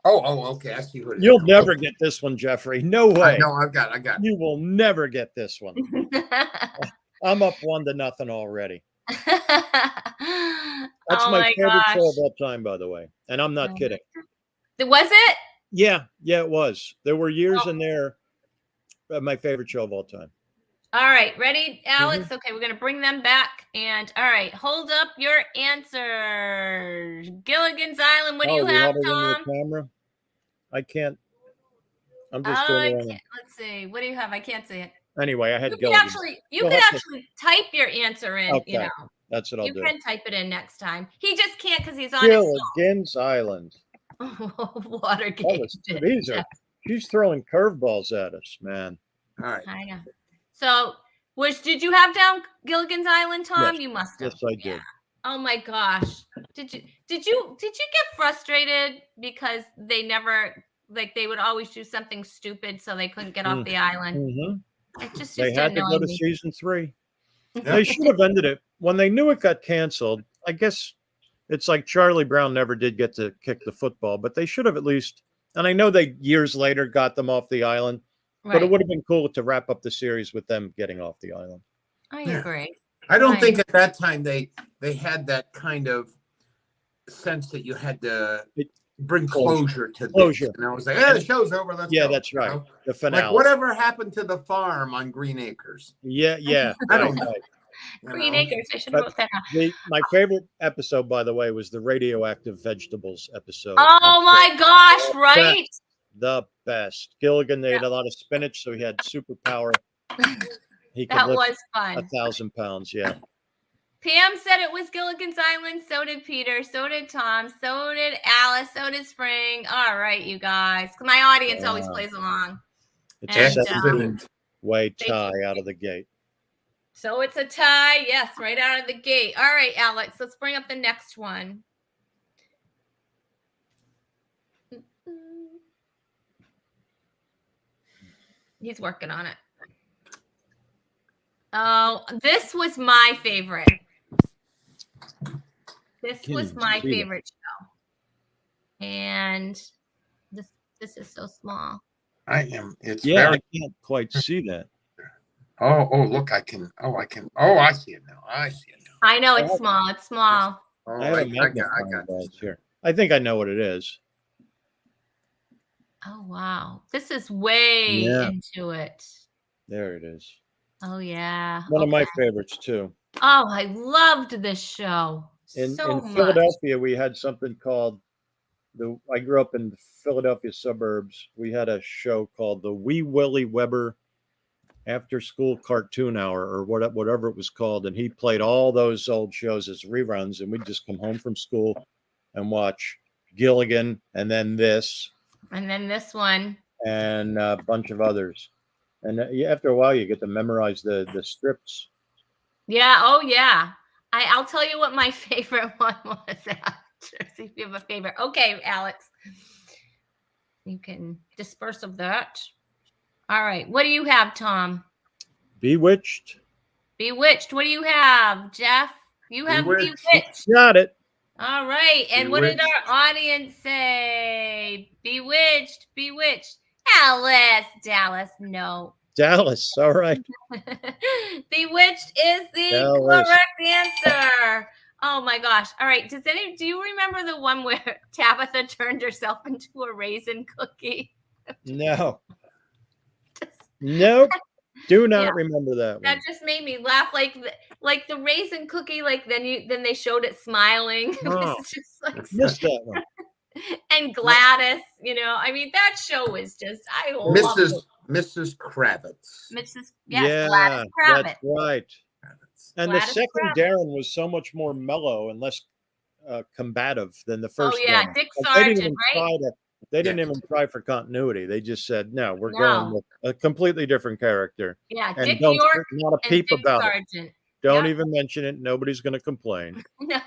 Speaker 5: Oh, okay. I see who it is.
Speaker 3: You'll never get this one, Jeffrey. No way.
Speaker 5: No, I've got.
Speaker 3: You will never get this one. I'm up 1-0 already. That's my favorite show of all time, by the way, and I'm not kidding.
Speaker 1: Was it?
Speaker 3: Yeah, it was. There were years in there. My favorite show of all time.
Speaker 1: All right, ready, Alex? Okay, we're gonna bring them back, and all right, hold up your answers. Gilligan's Island. What do you have, Tom?
Speaker 3: The camera? I can't. I'm just doing it.
Speaker 1: Let's see. What do you have? I can't see it.
Speaker 3: Anyway, I had
Speaker 1: Gilligan's. You can actually type your answer in.
Speaker 3: Okay. That's what I'll do.
Speaker 1: You can type it in next time. He just can't because he's on his phone.
Speaker 3: Gilligan's Island.
Speaker 1: Watergate.
Speaker 3: She's throwing curveballs at us, man.
Speaker 5: All right.
Speaker 1: I know. So, did you have down Gilligan's Island, Tom?
Speaker 3: Yes.
Speaker 1: You must have.
Speaker 3: Yes, I did.
Speaker 1: Yeah. Oh my gosh. Did you get frustrated because they never they would always do something stupid so they couldn't get off the island?
Speaker 3: Mm-hmm.
Speaker 1: It just
Speaker 3: They had to go
Speaker 1: annoying
Speaker 3: to
Speaker 1: me.
Speaker 3: season 3.
Speaker 5: Yeah.
Speaker 3: They should have ended it when they knew it got canceled. I guess it's like Charlie Brown never did get to kick the football, but they should have at least. And I know they years later got them off the island, but it
Speaker 1: Right.
Speaker 3: would have been cool to wrap up the series with them getting off the island.
Speaker 1: I
Speaker 5: Yeah.
Speaker 1: agree.
Speaker 5: I don't
Speaker 1: Right.
Speaker 5: think at that time they had that kind of sense that you had to bring closure to
Speaker 3: Closure.
Speaker 5: this. And I was like, the show's over. Let's go.
Speaker 3: That's right.
Speaker 5: You know?
Speaker 3: The finale.
Speaker 5: Like whatever happened to the farm on Green Acres?
Speaker 3: Yeah.
Speaker 5: I don't know.
Speaker 3: Right.
Speaker 1: Green
Speaker 5: know?
Speaker 1: Acres. I should have wrote that down.
Speaker 3: My favorite episode, by the way, was the radioactive vegetables episode.
Speaker 1: Oh my gosh! Right.
Speaker 3: The best. Gilligan ate a lot of spinach, so he had superpower. He could
Speaker 1: That
Speaker 3: lift
Speaker 1: was fun.
Speaker 3: 1,000 pounds. Yeah.
Speaker 1: Pam said it was Gilligan's Island. So did Peter. So did Tom. So did Alice. So did Spring. All right, you guys. My audience always plays along.
Speaker 3: It's
Speaker 1: And,
Speaker 3: a 17-way tie out of the gate.
Speaker 1: So it's a tie. Yes, right out of the gate. All right, Alex. Let's bring up the next one. He's working on it. Oh, this was my favorite. This was my favorite show. And this is so small.
Speaker 5: I am. It's
Speaker 3: I can't quite see that.
Speaker 5: Oh, look, I can. Oh, I see it now.
Speaker 1: I know it's small. It's small.
Speaker 5: Oh,
Speaker 3: I have a magnifying glass here. I think I know what it is.
Speaker 1: Oh, wow. This is way into it.
Speaker 3: There it is.
Speaker 1: Oh, yeah.
Speaker 3: One of my favorites, too.
Speaker 1: Oh, I loved this show.
Speaker 3: In
Speaker 1: so much.
Speaker 3: Philadelphia, we had something called I grew up in the Philadelphia suburbs. We had a show called the Wee Willie Weber After School Cartoon Hour, or whatever it was called. And he played all those old shows as reruns. And we'd just come home from school and watch Gilligan, and then this.
Speaker 1: And then this one.
Speaker 3: And a bunch of others. And after a while, you get to memorize the strips.
Speaker 1: Yeah. Oh, yeah. I'll tell you what my favorite one was. See if you have a favorite. Okay, Alex. You can disperse of that. All right. What do you have, Tom?
Speaker 3: Bewitched.
Speaker 1: Bewitched. What do you have, Jeff? You have Bewitched.
Speaker 3: Got it.
Speaker 1: All right. And what did our audience say? Bewitched. Dallas. No.
Speaker 3: Dallas. All right.
Speaker 1: Bewitched is the correct answer. Oh my gosh. All right. Do you remember the one where Tabitha turned herself into a raisin cookie?
Speaker 3: No. Nope. Do not remember that one.
Speaker 1: That just made me laugh. Like the raisin cookie, then they showed it smiling. It was just like
Speaker 3: missed that one.
Speaker 1: And Gladys, I mean, that show was just, I love it.
Speaker 5: Mrs. Kravitz.
Speaker 1: Gladys Kravitz.
Speaker 3: That's right. And
Speaker 1: Gladys
Speaker 3: the second
Speaker 1: Kravitz.
Speaker 3: Darren was so much more mellow and less combative than the first.
Speaker 1: Oh yeah,
Speaker 3: one.
Speaker 1: Dick Sargent, right?
Speaker 3: They didn't even try for continuity. They just said, "No, we're going with a completely different character."
Speaker 1: Yeah,
Speaker 3: and
Speaker 1: Dick York
Speaker 3: not a peep
Speaker 1: Dick
Speaker 3: about
Speaker 1: Sargent.
Speaker 3: it. Don't even mention it. Nobody's going to complain.
Speaker 1: No.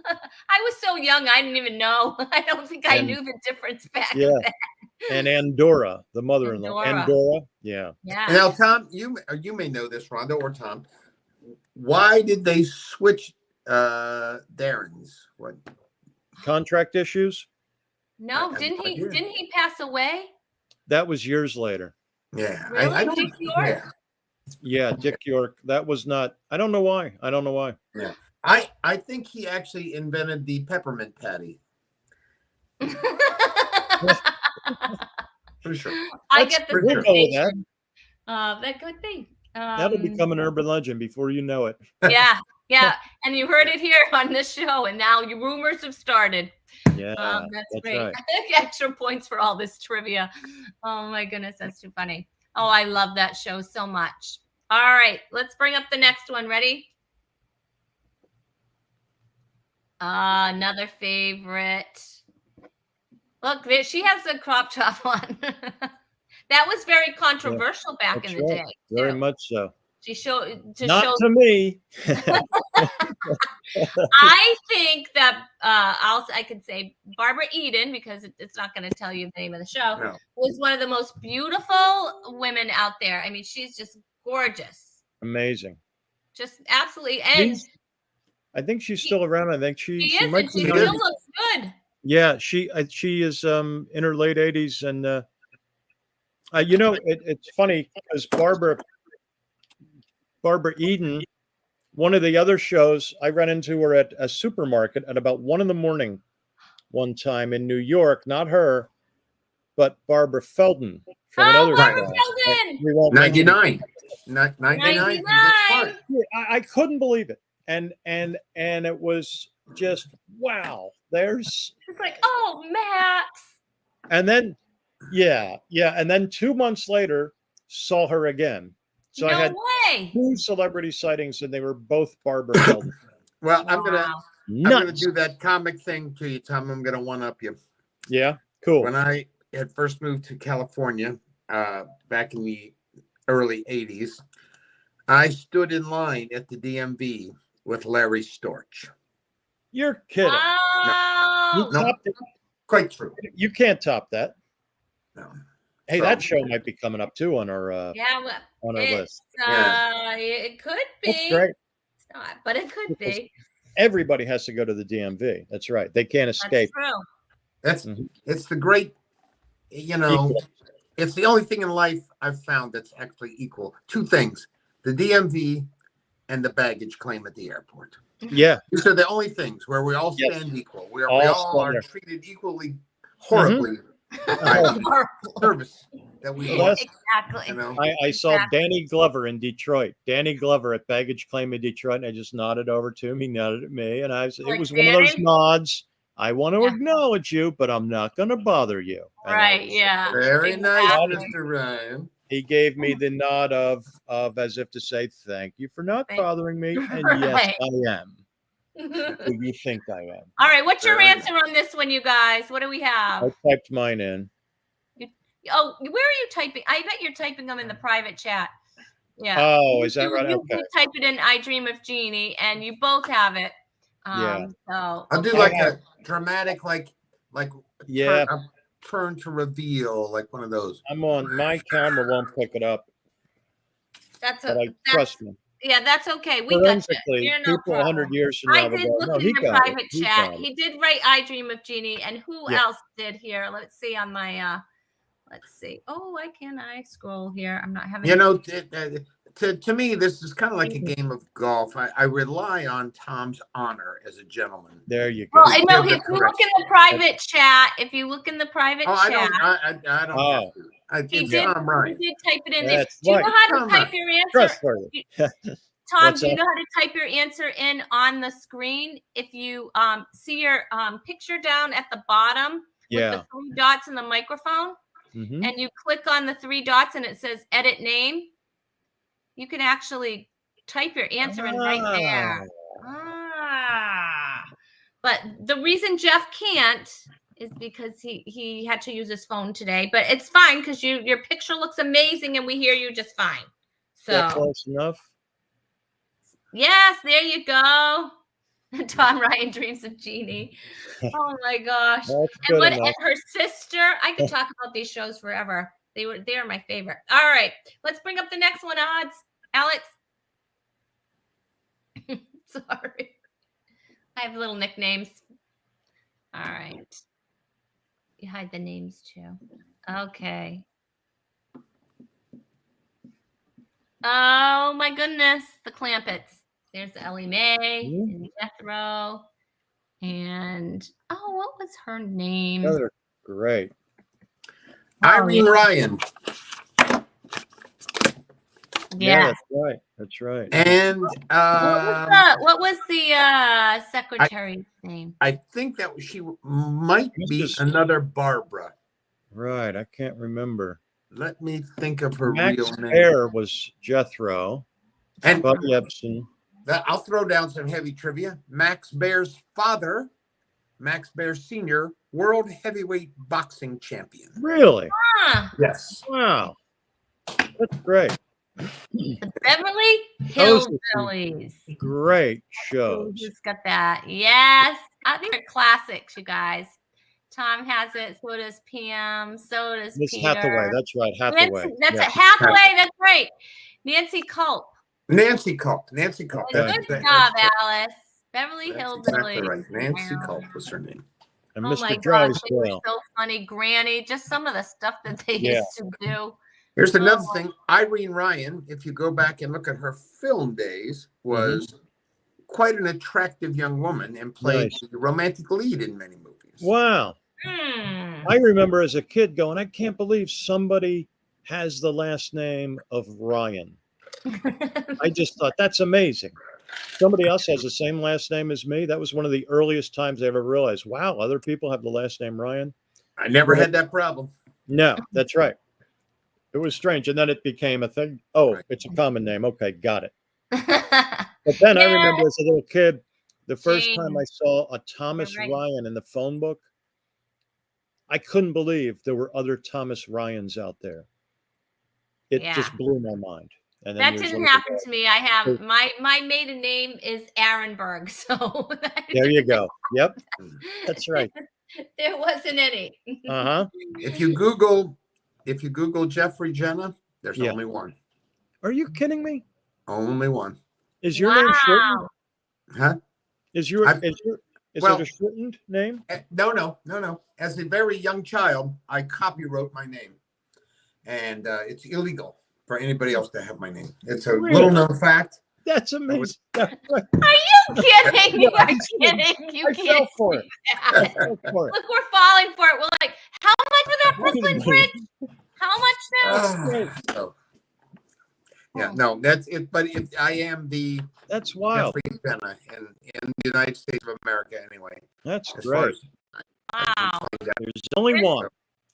Speaker 1: I was so young, I didn't even know. I don't think I knew the difference back then.
Speaker 3: And Andorra, the mother-in-law. Andorra. Yeah.
Speaker 5: Now, Tom, you may know this, Rhonda or Tom. Why did they switch Darren's? What?
Speaker 3: Contract issues?
Speaker 1: No, didn't he pass away?
Speaker 3: That was years later.
Speaker 5: Yeah.
Speaker 1: Really?
Speaker 5: I don't,
Speaker 1: Dick York?
Speaker 3: Yeah, Dick York. That was not. I don't know why.
Speaker 5: Yeah. I think he actually invented the peppermint patty. Pretty sure.
Speaker 1: I get the
Speaker 3: we'll go with that.
Speaker 1: That could be.
Speaker 3: That'll become an urban legend before you know it.
Speaker 1: Yeah. And you heard it here on this show, and now your rumors have started.
Speaker 3: Yeah,
Speaker 1: that's great.
Speaker 3: Right.
Speaker 1: Extra points for all this trivia. Oh my goodness, that's too funny. Oh, I love that show so much. All right, let's bring up the next one. Ready? Another favorite. Look, she has a crop top on. That was very controversial back in the day.
Speaker 3: Very much so.
Speaker 1: She showed
Speaker 3: not to me.
Speaker 1: I think that I could say Barbara Eden, because it's not going to tell you the name of the show,
Speaker 5: No.
Speaker 1: was one of the most beautiful women out there. I mean, she's just gorgeous.
Speaker 3: Amazing.
Speaker 1: Just absolutely. And
Speaker 3: I think she's still around. I think she
Speaker 1: she is,
Speaker 3: might
Speaker 1: and she
Speaker 3: be
Speaker 1: still
Speaker 3: 90.
Speaker 1: looks good.
Speaker 3: Yeah, she is in her late 80s, and you know, it's funny because Barbara Eden, one of the other shows, I ran into her at a supermarket at about 1 a.m. one time in New York. Not her, but Barbara Feldon from another
Speaker 1: Barbara
Speaker 3: show.
Speaker 1: Feldon!
Speaker 3: We won't mention it.
Speaker 5: 99. 99.
Speaker 3: Yeah, I couldn't believe it, and it was just wow. There's
Speaker 1: It's like, oh, Max.
Speaker 3: and then and then 2 months later saw her again. So I
Speaker 1: No
Speaker 3: had
Speaker 1: way.
Speaker 3: 2 celebrity sightings, and they were both Barbara Feldon.
Speaker 5: Well,
Speaker 1: Wow.
Speaker 5: I'm gonna do that comic thing to you, Tom. I'm gonna one up you.
Speaker 3: Yeah, cool.
Speaker 5: When I had first moved to California, back in the early '80s, I stood in line at the DMV with Larry Storch.
Speaker 3: You're kidding.
Speaker 1: Wow.
Speaker 3: You
Speaker 5: No.
Speaker 3: topped it.
Speaker 5: Quite true.
Speaker 3: You can't top that.
Speaker 5: No.
Speaker 3: Hey,
Speaker 5: So-
Speaker 3: that show might be coming up too on our
Speaker 1: Yeah, well,
Speaker 3: on our list.
Speaker 1: it could be.
Speaker 3: That's great.
Speaker 1: It's not, but it could be.
Speaker 3: Everybody has to go to the DMV. That's right. They can't
Speaker 1: That's
Speaker 3: escape.
Speaker 1: true.
Speaker 5: That's
Speaker 3: Mhm.
Speaker 5: it's the great,
Speaker 3: Equal.
Speaker 5: it's the only thing in life I've found that's actually equal. Two things: the DMV and the baggage claim at the airport.
Speaker 3: Yeah.
Speaker 5: These are the only things where we all
Speaker 3: Yes.
Speaker 5: stand equal. We
Speaker 3: All
Speaker 5: all
Speaker 3: stand
Speaker 5: are
Speaker 3: there.
Speaker 5: treated equally horribly by the service that we
Speaker 3: Well,
Speaker 5: have.
Speaker 3: that's-
Speaker 1: Exactly.
Speaker 3: I saw
Speaker 1: Exactly.
Speaker 3: Danny Glover in Detroit. Danny Glover at baggage claim in Detroit, and I just nodded over to him. He nodded at me, and it
Speaker 1: Like,
Speaker 3: was one of those
Speaker 1: Danny?
Speaker 3: nods. I want to
Speaker 1: Yeah.
Speaker 3: acknowledge you, but I'm not going to bother you. And
Speaker 1: Right. Yeah.
Speaker 5: Very nice,
Speaker 1: Exactly.
Speaker 5: Mr. Ryan.
Speaker 3: he gave me the nod of as if to say thank you for not
Speaker 1: Thank-
Speaker 3: bothering me, and yes,
Speaker 1: Right.
Speaker 3: I am. Who you think I am?
Speaker 1: All right. What's your
Speaker 5: Very
Speaker 1: answer on this one, you guys? What do we
Speaker 3: I
Speaker 1: have?
Speaker 3: typed mine in.
Speaker 1: Oh, where are you typing? I bet you're typing them in the private chat. Yeah.
Speaker 3: Oh, is that right?
Speaker 1: You
Speaker 3: Okay.
Speaker 1: did type it in I Dream of Jeannie, and you both have it.
Speaker 3: Yeah.
Speaker 1: So
Speaker 5: I'll do
Speaker 1: okay.
Speaker 5: like a dramatic, like
Speaker 3: Yeah.
Speaker 5: turn to reveal, like one of those.
Speaker 3: I'm on. My camera won't pick it up,
Speaker 1: That's
Speaker 3: but I trust me.
Speaker 1: yeah, that's okay. We got you.
Speaker 3: Forensically,
Speaker 1: You're no
Speaker 3: people
Speaker 1: problem.
Speaker 3: 100 years from now
Speaker 1: I
Speaker 3: will
Speaker 1: did
Speaker 3: go,
Speaker 1: look
Speaker 3: no,
Speaker 1: in
Speaker 3: he
Speaker 1: the
Speaker 3: got
Speaker 1: private
Speaker 3: it. He
Speaker 1: chat.
Speaker 3: got it.
Speaker 1: He did write I Dream of Jeannie, and who
Speaker 3: Yeah.
Speaker 1: else did here? Let's see on my let's see. Oh, why can't I scroll here? I'm not having
Speaker 5: To me, this is kind of like a game of golf. I rely on Tom's honor as a gentleman.
Speaker 3: There you go.
Speaker 1: Well, I know
Speaker 5: Give the
Speaker 1: if you look in the private chat, if you look in the private
Speaker 5: Oh, I
Speaker 1: chat,
Speaker 5: don't. I don't.
Speaker 3: Oh.
Speaker 5: Have to.
Speaker 1: he
Speaker 5: It's
Speaker 1: did,
Speaker 5: Tom Ryan.
Speaker 1: he did type it in there.
Speaker 3: That's
Speaker 1: Do you
Speaker 3: right.
Speaker 1: know how to
Speaker 5: Tom
Speaker 1: type
Speaker 5: Ryan.
Speaker 1: your answer?
Speaker 3: Trustworthy.
Speaker 1: Tom,
Speaker 3: What's
Speaker 1: do you
Speaker 3: that?
Speaker 1: know how to type your answer in on the screen? If you see your picture down at the bottom with
Speaker 3: Yeah.
Speaker 1: the 3 dots in the microphone,
Speaker 3: Mhm.
Speaker 1: and you click on the 3 dots and it says edit name, you can actually type your answer in right there. But the reason Jeff can't is because he had to use his phone today. But it's fine because your picture looks amazing and we hear you just fine.
Speaker 3: That
Speaker 1: So
Speaker 3: close enough.
Speaker 1: yes, there you go. Tom Ryan dreams of Jeannie. Oh my gosh.
Speaker 3: That's good
Speaker 1: And
Speaker 3: enough.
Speaker 1: her sister, I could talk about these shows forever. They are my favorite. All right, let's bring up the next one, odds. Alex. Sorry. I have little nicknames. All right. You hide the names too. Okay. Oh my goodness. The Clampets. There's Ellie Mae and Jethro. And what was her name?
Speaker 3: They're great.
Speaker 5: Irene Ryan.
Speaker 1: Yeah.
Speaker 3: That's right. That's right.
Speaker 5: And
Speaker 1: what was the secretary's name?
Speaker 5: I think that she might be
Speaker 3: Mrs.
Speaker 5: another Barbara.
Speaker 3: Right. I can't remember.
Speaker 5: Let me think of her
Speaker 3: Max
Speaker 5: real name.
Speaker 3: Baer was Jethro.
Speaker 5: And
Speaker 3: Buddy Epson.
Speaker 5: I'll throw down some heavy trivia. Max Baer's father, Max Baer Sr., world heavyweight boxing champion.
Speaker 3: Really?
Speaker 1: Huh.
Speaker 5: Yes.
Speaker 3: Wow. That's great.
Speaker 1: The Beverly
Speaker 3: Those are some
Speaker 1: Hillbillies.
Speaker 3: great
Speaker 1: Who
Speaker 3: shows.
Speaker 1: just got that? Yes. These are classics, you guys. Tom has it. So does Pam. So does
Speaker 3: Miss
Speaker 1: Peter.
Speaker 3: Hathaway. That's right. Hathaway.
Speaker 1: Nancy, that's
Speaker 3: Yeah.
Speaker 1: a Hathaway. That's right. Nancy Culp.
Speaker 5: Nancy Culp. Nancy Culp.
Speaker 1: Good
Speaker 3: Okay.
Speaker 1: job, Alice. Beverly
Speaker 5: That's
Speaker 1: Hillbillies.
Speaker 5: exactly right. Nancy Culp was her name.
Speaker 3: And
Speaker 1: Oh my
Speaker 3: Mr.
Speaker 1: gosh, they were
Speaker 3: Drysdale.
Speaker 1: so funny. Granny, just some of the stuff that they
Speaker 3: Yeah.
Speaker 1: used to do.
Speaker 5: Here's another
Speaker 1: Oh.
Speaker 5: thing. Irene Ryan, if you go back and look at her film days, was quite an attractive young woman and played the romantic lead in many movies.
Speaker 3: Wow.
Speaker 1: Hmm.
Speaker 3: I remember as a kid going, I can't believe somebody has the last name of Ryan. I just thought that's amazing. Somebody else has the same last name as me. That was one of the earliest times I ever realized, wow, other people have the last name Ryan.
Speaker 5: I never had that problem.
Speaker 3: No, that's right. It was strange. And then it became a thing. Oh,
Speaker 5: Right.
Speaker 3: it's a common name. Okay, got it. But then I remember as a little kid, the first time I saw a Thomas
Speaker 1: right.
Speaker 3: Ryan in the phone book, I couldn't believe there were other Thomas Ryans out there. It just blew my mind. And then
Speaker 1: that
Speaker 3: years
Speaker 1: didn't
Speaker 3: later,
Speaker 1: happen to me. I have my maiden name is Arenberg, so
Speaker 3: there you go. Yep, that's right.
Speaker 1: There wasn't any.
Speaker 3: Uh-huh.
Speaker 5: If you Google Jeffrey Jenna, there's
Speaker 3: Yeah.
Speaker 5: only one.
Speaker 3: Are you kidding me?
Speaker 5: Only one.
Speaker 3: Is your name shortened?
Speaker 5: Huh?
Speaker 3: Is it
Speaker 5: well,
Speaker 3: a shortened name?
Speaker 5: No. As a very young child, I copywrote my name, and it's illegal for anybody else to have my name. It's a little known fact.
Speaker 3: That's amazing.
Speaker 1: Are you kidding? You are kidding. You
Speaker 3: I
Speaker 1: can't.
Speaker 3: fell for it. I fell for it.
Speaker 1: Look, we're falling for it. We're like, how much for that Brooklyn Bridge? How much now?
Speaker 5: Yeah, no, that's it. But I am the
Speaker 3: That's wild.
Speaker 5: Jeffrey Jenna in the United States of America, anyway.
Speaker 3: That's
Speaker 5: As far
Speaker 3: great.
Speaker 5: as
Speaker 1: Wow.
Speaker 3: There's only one.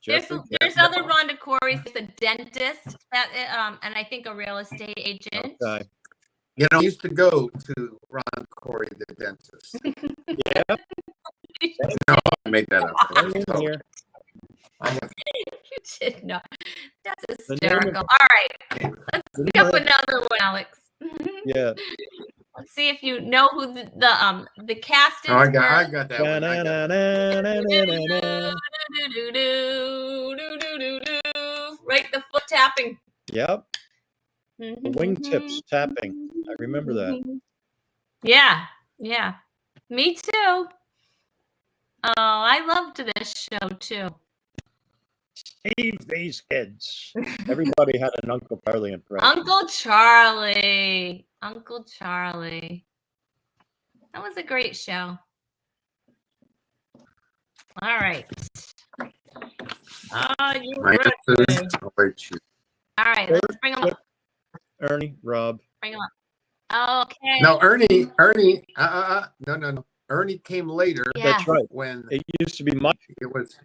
Speaker 1: There's
Speaker 3: Jeffrey?
Speaker 1: other Rhonda Corey's, a dentist, and I think a real estate agent.
Speaker 3: Okay.
Speaker 5: You know, I used to go to Ron Corey, the dentist.
Speaker 3: Yeah.
Speaker 5: No, I made that up.
Speaker 3: I'm in here.
Speaker 1: You did not. That's
Speaker 3: The name
Speaker 1: hysterical.
Speaker 3: of-
Speaker 1: All right. Let's pick up another one, Alex.
Speaker 3: Yeah.
Speaker 1: Let's see if you know who the cast is.
Speaker 5: Oh, I got that one.
Speaker 1: Right, the foot tapping.
Speaker 3: Yep. The wingtips tapping. I remember that.
Speaker 1: Yeah. Me too. Oh, I loved this show too.
Speaker 3: Save these kids. Everybody had an Uncle Charlie impression.
Speaker 1: Uncle Charlie. That was a great show. All right. Oh, you
Speaker 5: My
Speaker 1: ready?
Speaker 5: answer is
Speaker 1: All right, let's bring them up.
Speaker 3: Ernie, Rob.
Speaker 1: Bring them up. Okay.
Speaker 5: No, Ernie. No. Ernie came later.
Speaker 1: Yeah.
Speaker 3: That's right.
Speaker 5: When
Speaker 3: It used to be Mike.
Speaker 5: it was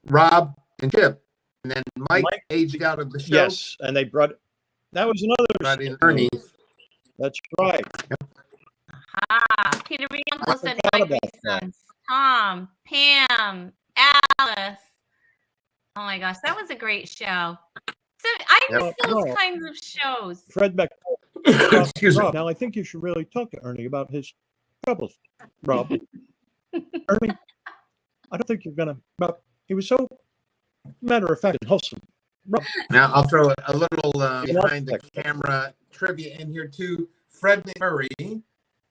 Speaker 5: Rob and Chip, and then Mike aged out of the show.
Speaker 3: Yes, and they brought. That was another.
Speaker 5: Brought in Ernie.
Speaker 3: That's right.
Speaker 1: Peter Bianco said
Speaker 3: forgot
Speaker 1: my
Speaker 3: about
Speaker 1: three
Speaker 3: that.
Speaker 1: sons. Tom, Pam, Alice. Oh my gosh, that was a great show. So I miss those
Speaker 3: No.
Speaker 1: kinds of shows.
Speaker 3: Fred Beck.
Speaker 5: Excuse me.
Speaker 3: Rob, now I think you should really talk to Ernie about his troubles. Rob. Ernie, I don't think you're gonna. Rob, he was so matter of fact and wholesome. Rob.
Speaker 5: Now I'll throw a little behind the camera trivia in here too. Fred McMurray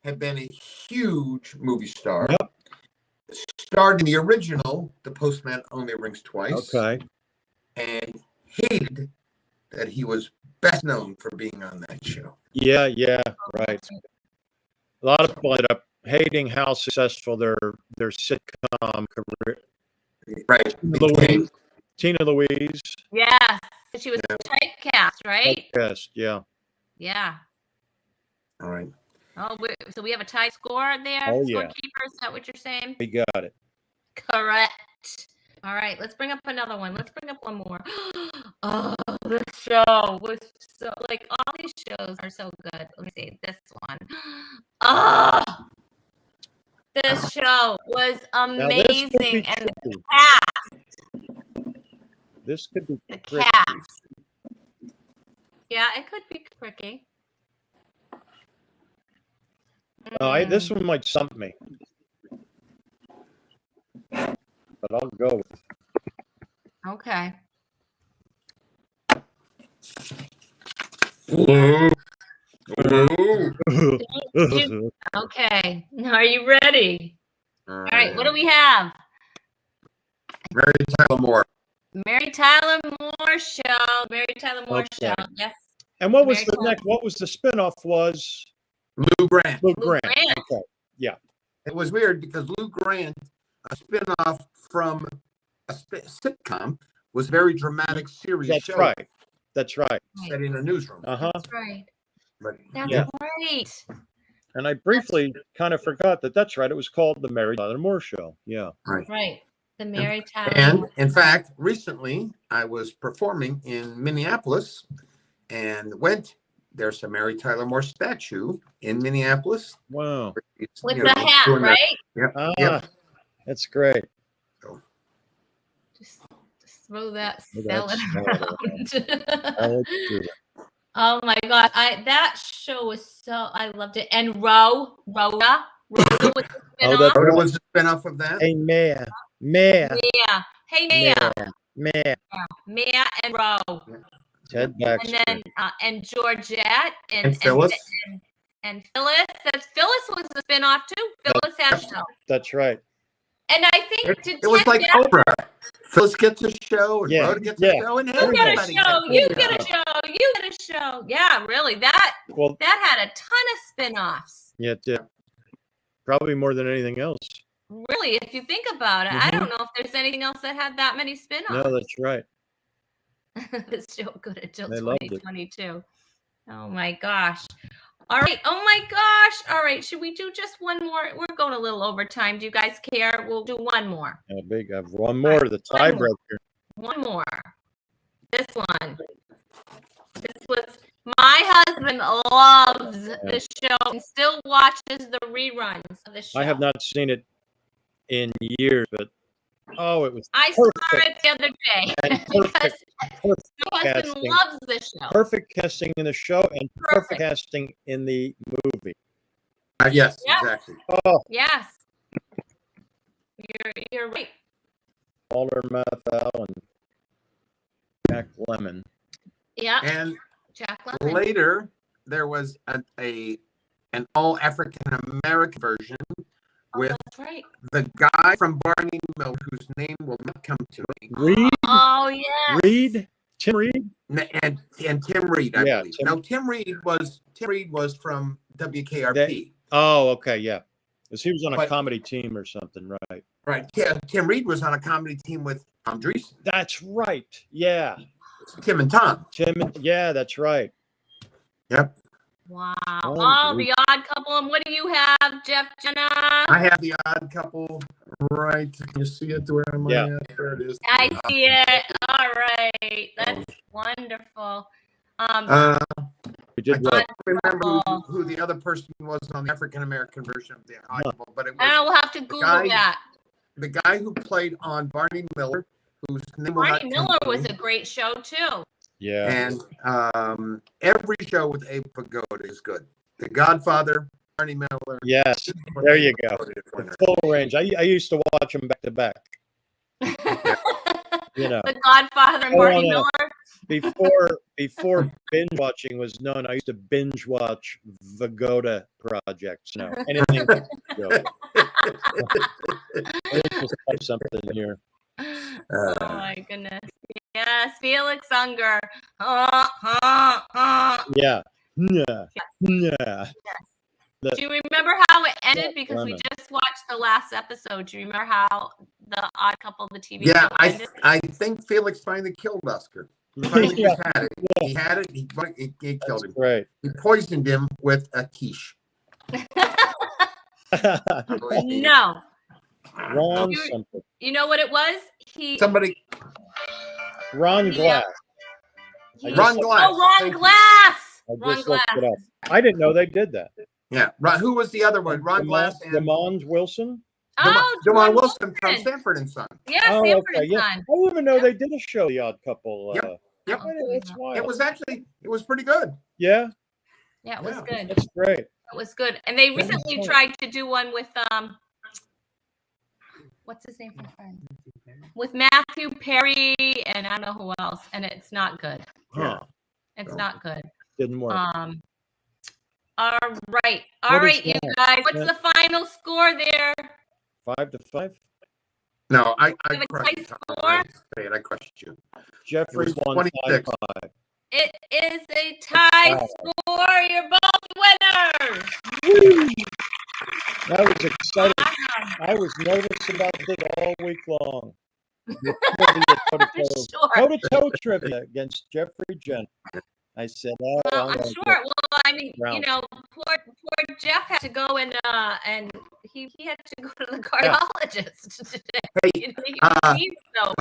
Speaker 5: had been a huge movie star.
Speaker 3: Yep.
Speaker 5: Starred in the original The Postman Only Rings Twice.
Speaker 3: Okay.
Speaker 5: And hated that he was best known for being on that show.
Speaker 3: Yeah, right. A lot of people ended up hating how successful their sitcom career.
Speaker 5: Right.
Speaker 3: Tina Louise.
Speaker 1: Yes, she was typecast, right?
Speaker 3: Yes, yeah.
Speaker 1: Yeah.
Speaker 5: All right.
Speaker 1: Oh, so we have a tie score there.
Speaker 3: Oh, yeah.
Speaker 1: Scorekeeper, is that what you're saying?
Speaker 3: We got it.
Speaker 1: Correct. All right, let's bring up another one. Let's bring up one more. Oh, this show was so all these shows are so good. Let me see this one. Oh, this show was amazing, and the cast.
Speaker 3: This could be
Speaker 1: The
Speaker 3: tricky.
Speaker 1: cast. Yeah, it could be tricky.
Speaker 3: This one might stump me, but I'll go with it.
Speaker 1: Okay. Okay. Are you ready? All right. What do we have?
Speaker 5: Mary Tyler Moore.
Speaker 1: Mary Tyler Moore Show. Mary Tyler Moore Show. Yes.
Speaker 3: And what was
Speaker 1: Mary
Speaker 3: the
Speaker 1: Tyler.
Speaker 3: next? What was the spinoff? Was
Speaker 5: Lou Grant.
Speaker 3: Lou
Speaker 1: Lou
Speaker 3: Grant?
Speaker 1: Grant.
Speaker 3: Okay, yeah.
Speaker 5: It was weird because Lou Grant, a spinoff from a sitcom, was very dramatic, serious
Speaker 3: That's
Speaker 5: show
Speaker 3: right. That's right.
Speaker 5: set in a newsroom.
Speaker 1: That's right.
Speaker 5: But
Speaker 1: That's
Speaker 3: Yeah.
Speaker 1: right.
Speaker 3: And I briefly kind of forgot that. That's right. It was called the Mary Tyler Moore Show. Yeah.
Speaker 1: Right. The Mary Tyler
Speaker 5: And
Speaker 1: Moore
Speaker 5: in
Speaker 1: Show.
Speaker 5: fact, recently I was performing in Minneapolis and there's a Mary Tyler Moore statue in Minneapolis.
Speaker 3: Wow.
Speaker 5: It's,
Speaker 1: With
Speaker 5: you
Speaker 1: the
Speaker 5: know,
Speaker 1: hat,
Speaker 5: doing
Speaker 1: right?
Speaker 5: Yep.
Speaker 3: Ah,
Speaker 5: Yep.
Speaker 3: that's great.
Speaker 1: Just throw that
Speaker 3: Look at
Speaker 1: salad
Speaker 3: that I
Speaker 1: around.
Speaker 3: like to do that.
Speaker 1: Oh my God. That show was I loved it. And Rhoda was the
Speaker 3: Oh,
Speaker 1: spinoff.
Speaker 3: that's
Speaker 5: What
Speaker 3: right.
Speaker 5: was the spinoff of that?
Speaker 3: Hey, Maya.
Speaker 1: Yeah. Hey, Mia.
Speaker 3: Maya.
Speaker 1: And Ro.
Speaker 3: Ted Baxter.
Speaker 1: And then and Georgette
Speaker 5: And Phyllis.
Speaker 1: and Phyllis. Phyllis was the spinoff too. Phyllis had a show.
Speaker 3: That's right.
Speaker 1: And I think
Speaker 5: It was like Oprah. Phyllis gets a show and
Speaker 3: Yeah,
Speaker 5: Rhoda gets
Speaker 3: yeah.
Speaker 5: a show and
Speaker 1: you get a
Speaker 5: everybody
Speaker 1: show.
Speaker 5: gets
Speaker 1: You
Speaker 5: a
Speaker 1: get a show. You get a show. Yeah, really. That
Speaker 3: Well,
Speaker 1: had a ton of spinoffs.
Speaker 3: yeah, it did. Probably more than anything else.
Speaker 1: Really, if you think about it, I don't know if there's anything else that had that many spinoffs.
Speaker 3: No, that's right.
Speaker 1: It's still good until
Speaker 3: They loved it.
Speaker 1: 2022. Oh my gosh. All right. Oh my gosh. All right. Should we do just one more? We're going a little over time. Do you guys care? We'll do one more.
Speaker 3: Yeah, big. I have one more. The
Speaker 1: One more.
Speaker 3: tiebreaker.
Speaker 1: One more. This one. This was my husband loves the show and still watches the reruns of the show.
Speaker 3: I have not seen it in years, but it was
Speaker 1: I saw
Speaker 3: perfect.
Speaker 1: it the other day
Speaker 3: And
Speaker 1: because
Speaker 3: perfect
Speaker 1: my husband
Speaker 3: casting.
Speaker 1: loves the show.
Speaker 3: Perfect casting in the show and perfect
Speaker 1: Perfect.
Speaker 3: casting in the movie.
Speaker 5: Yes,
Speaker 1: Yeah.
Speaker 5: exactly.
Speaker 3: Oh,
Speaker 1: Yes. You're right.
Speaker 3: Walter Matthau and Jack Lemmon.
Speaker 1: Yeah.
Speaker 5: And
Speaker 1: Jack Lemmon.
Speaker 5: later there was an all African American version with
Speaker 1: That's right.
Speaker 5: the guy from Barney Miller, whose name will not come to me,
Speaker 3: Reed?
Speaker 1: Oh yeah.
Speaker 3: Reed? Tim Reed?
Speaker 5: and Tim Reed, I
Speaker 3: Yeah,
Speaker 5: believe.
Speaker 3: Tim-
Speaker 5: No, Tim Reed was from WKRP.
Speaker 3: Oh, okay, yeah. Because he was on a
Speaker 5: But-
Speaker 3: comedy team or something, right?
Speaker 5: Right. Yeah, Tim Reed was on a comedy team with Tom Dreesen,
Speaker 3: That's right. Yeah.
Speaker 5: Tim and Tom.
Speaker 3: Yeah, that's right.
Speaker 5: Yep.
Speaker 1: Wow.
Speaker 3: Oh,
Speaker 1: Oh,
Speaker 3: geez.
Speaker 1: the Odd Couple. And what do you have, Jeff Jenna?
Speaker 5: I have the Odd Couple right. Can you see it? Where am I
Speaker 3: Yeah.
Speaker 5: at? There it is.
Speaker 1: I see it. All right. That's wonderful.
Speaker 3: We
Speaker 5: I
Speaker 3: did
Speaker 5: don't
Speaker 3: well.
Speaker 5: remember who the other person was on the African American version of the Odd Couple, but it
Speaker 1: I
Speaker 5: was
Speaker 1: will have to Google
Speaker 5: guy-
Speaker 1: that.
Speaker 5: the guy who played on Barney Miller, whose name will not
Speaker 1: Barney
Speaker 5: come
Speaker 1: Miller
Speaker 5: to
Speaker 1: was
Speaker 5: me.
Speaker 1: a great show too.
Speaker 3: Yeah.
Speaker 5: And every show with Abe Vigoda is good. The Godfather, Barney Miller.
Speaker 3: Yes. There you go.
Speaker 5: Winner.
Speaker 3: Full range. I used to watch them back to back. You know,
Speaker 1: The Godfather and
Speaker 3: Oh,
Speaker 1: Barney
Speaker 3: no.
Speaker 1: Miller.
Speaker 3: before binge watching was known, I used to binge watch Vigoda projects. No, anything. Vigoda. Let me just type something here.
Speaker 1: Oh my goodness. Yes, Felix Unger.
Speaker 3: Yeah. Yeah. Yeah.
Speaker 1: Do you remember how it ended?
Speaker 3: Yeah,
Speaker 1: Because we
Speaker 3: Lemon.
Speaker 1: just watched the last episode. Do you remember how the Odd Couple, the TV
Speaker 5: Yeah,
Speaker 1: show ended?
Speaker 5: I think Felix finally killed Oscar. He finally
Speaker 3: Yeah.
Speaker 5: just had it. He had it. He killed
Speaker 3: That's
Speaker 5: him.
Speaker 3: great.
Speaker 5: He poisoned him with a quiche.
Speaker 1: No.
Speaker 3: Ron
Speaker 1: You-
Speaker 3: something.
Speaker 1: You know what it was?
Speaker 5: Somebody,
Speaker 3: Ron
Speaker 1: Yeah.
Speaker 3: Glass.
Speaker 5: Ron Glass.
Speaker 1: Oh, Ron
Speaker 5: Thank you.
Speaker 1: Glass.
Speaker 3: I
Speaker 1: Ron
Speaker 3: just
Speaker 1: Glass.
Speaker 3: looked it up. I didn't know they did that.
Speaker 5: Yeah. Who was the other one? Ron Glass and
Speaker 3: Demond Wilson.
Speaker 1: Oh,
Speaker 5: Demond
Speaker 1: Demond
Speaker 5: Wilson from
Speaker 1: Wilson.
Speaker 5: Sanford and Son.
Speaker 1: Yeah,
Speaker 3: Oh,
Speaker 1: Sanford
Speaker 3: okay.
Speaker 1: and
Speaker 3: Yeah.
Speaker 1: Son.
Speaker 3: I didn't even know they did a show, The Odd Couple.
Speaker 5: Yep. Yep.
Speaker 3: It's wild.
Speaker 5: It was pretty good.
Speaker 3: Yeah,
Speaker 1: Yeah, it was good.
Speaker 3: that's great.
Speaker 1: It was good. And they recently tried to do one with what's his name from Friends? With Matthew Perry and I don't know who else, and it's not good.
Speaker 3: Huh.
Speaker 1: It's not good.
Speaker 3: Didn't work.
Speaker 1: All right,
Speaker 3: What is
Speaker 1: you
Speaker 3: that?
Speaker 1: guys. What's the final score there?
Speaker 3: 5-5.
Speaker 5: No, I
Speaker 1: have a
Speaker 5: crushed
Speaker 1: tight
Speaker 5: you, Tom.
Speaker 1: score?
Speaker 5: I say it, I crushed you.
Speaker 3: Jeffrey
Speaker 5: It was
Speaker 3: won
Speaker 5: 26.
Speaker 3: 5-5.
Speaker 1: It is a tie
Speaker 3: Wow.
Speaker 1: score. You're both winners.
Speaker 3: That was exciting.
Speaker 1: Awesome.
Speaker 3: I was nervous about this all week long.
Speaker 1: Sure.
Speaker 3: Toe-to-toe trivia against Jeffrey Jenner. I said, oh,
Speaker 1: Well, I'm
Speaker 3: gonna
Speaker 1: sure.
Speaker 3: get
Speaker 1: Well, I mean,
Speaker 3: round.
Speaker 1: poor Jeff had to go and he had to go to the cardiologist today.
Speaker 5: Hey,
Speaker 1: He needs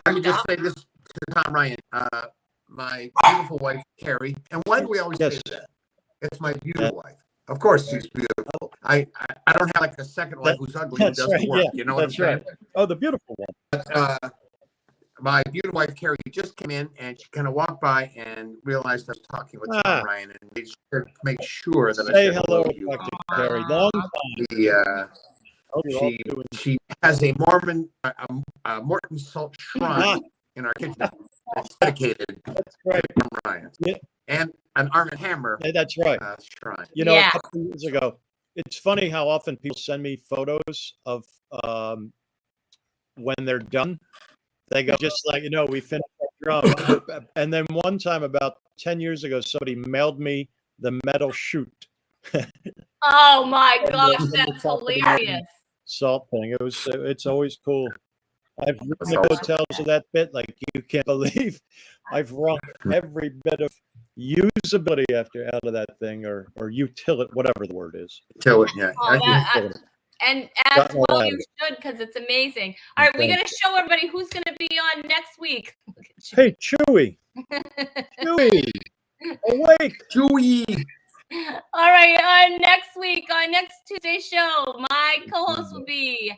Speaker 5: let me just say this to Tom Ryan. My beautiful wife, Carrie. And why do we always say that? It's my beautiful wife. Of course she's beautiful. I don't have like a second wife who's ugly and doesn't work. You know what I'm saying?
Speaker 3: Oh, the beautiful one.
Speaker 5: But, my beautiful wife, Carrie, just came in and she kind of walked by and realized I was talking with Tom Ryan and make sure that
Speaker 3: Say
Speaker 5: I said
Speaker 3: hello
Speaker 5: to you.
Speaker 3: to Carrie. Long time.
Speaker 5: She has a Morton salt shrine in our kitchen. It's dedicated to Tom Ryan.
Speaker 3: Yeah.
Speaker 5: And an Arm & Hammer
Speaker 3: That's right.
Speaker 5: shrine.
Speaker 3: You know, a couple years ago, it's funny how often people send me photos of when they're done. They go, just like, we finished our drum. And then one time about 10 years ago, somebody mailed me the metal chute.
Speaker 1: Oh my gosh, that's hilarious.
Speaker 3: Salt thing. It's always cool. I've written the hotels of that bit like you can't believe. I've run every bit of usability out of that thing or utility, whatever the word is.
Speaker 5: Utility, yeah.
Speaker 1: And as well you should, because it's amazing. All right, we're going to show everybody who's going to be on next week.
Speaker 3: Hey, Chewy. Chewy. Awake.
Speaker 5: Chewy.
Speaker 1: All right, next week, on next Tuesday show, my co-host will be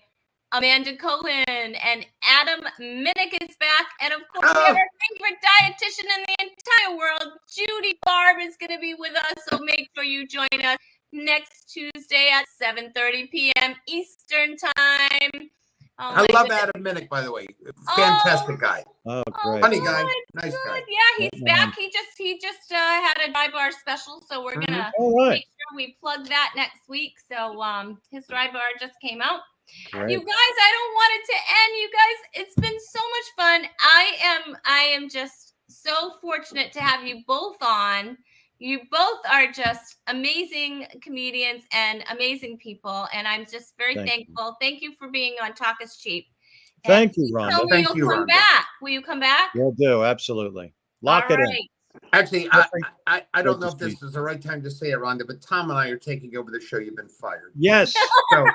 Speaker 1: Amanda Cohen, and Adam Minnick is back. And of course, we have our favorite dietitian in the entire world, Judy Barb, is going to be with us. So make sure you join us next Tuesday at 7:30 p.m. Eastern Time.
Speaker 5: I love Adam Minnick, by the way. Fantastic guy.
Speaker 3: Oh, great.
Speaker 5: Funny guy. Nice guy.
Speaker 1: Yeah, he's back. He just had a dry bar special, so we're gonna make sure we plug that next week. So his dry bar just came out. Great. You guys, I don't want it to end. You guys, it's been so much fun. I am just so fortunate to have you both on. You both are just amazing comedians and amazing people, and I'm just very thankful. Thank you for being on Talk is Cheap.
Speaker 3: Thank you, Rhonda.
Speaker 5: Thank you, Rhonda.
Speaker 1: Will you come back?
Speaker 3: We'll do, absolutely. Lock it in.
Speaker 5: Actually, I don't know if this is the right time to say it, Rhonda, but Tom and I are taking over the show. You've been fired.
Speaker 3: Yes.
Speaker 5: So,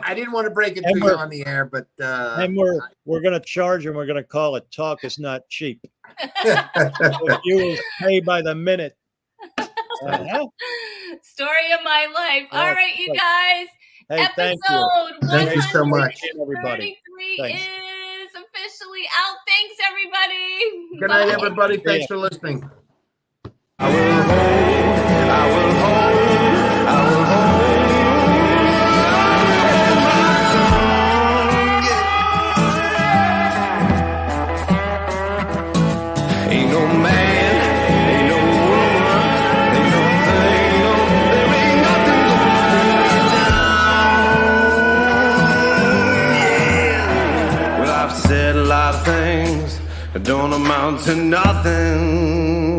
Speaker 5: I didn't want to break it to you on the air, but
Speaker 3: and we're going to charge and we're going to call it Talk is Not Cheap. If you will pay by the minute.
Speaker 1: Story of my life. All right, you guys.
Speaker 3: Hey,
Speaker 5: thank you so much,
Speaker 3: everybody.
Speaker 1: Is officially out. Thanks, everybody.
Speaker 5: Good night, everybody. Thanks for listening.
Speaker 2: I will hold, I will hold, I will hold. Ain't no man, ain't no woman, ain't no thing, no, there ain't nothing going down. Yeah. Well, I've said a lot of things that don't amount to nothing.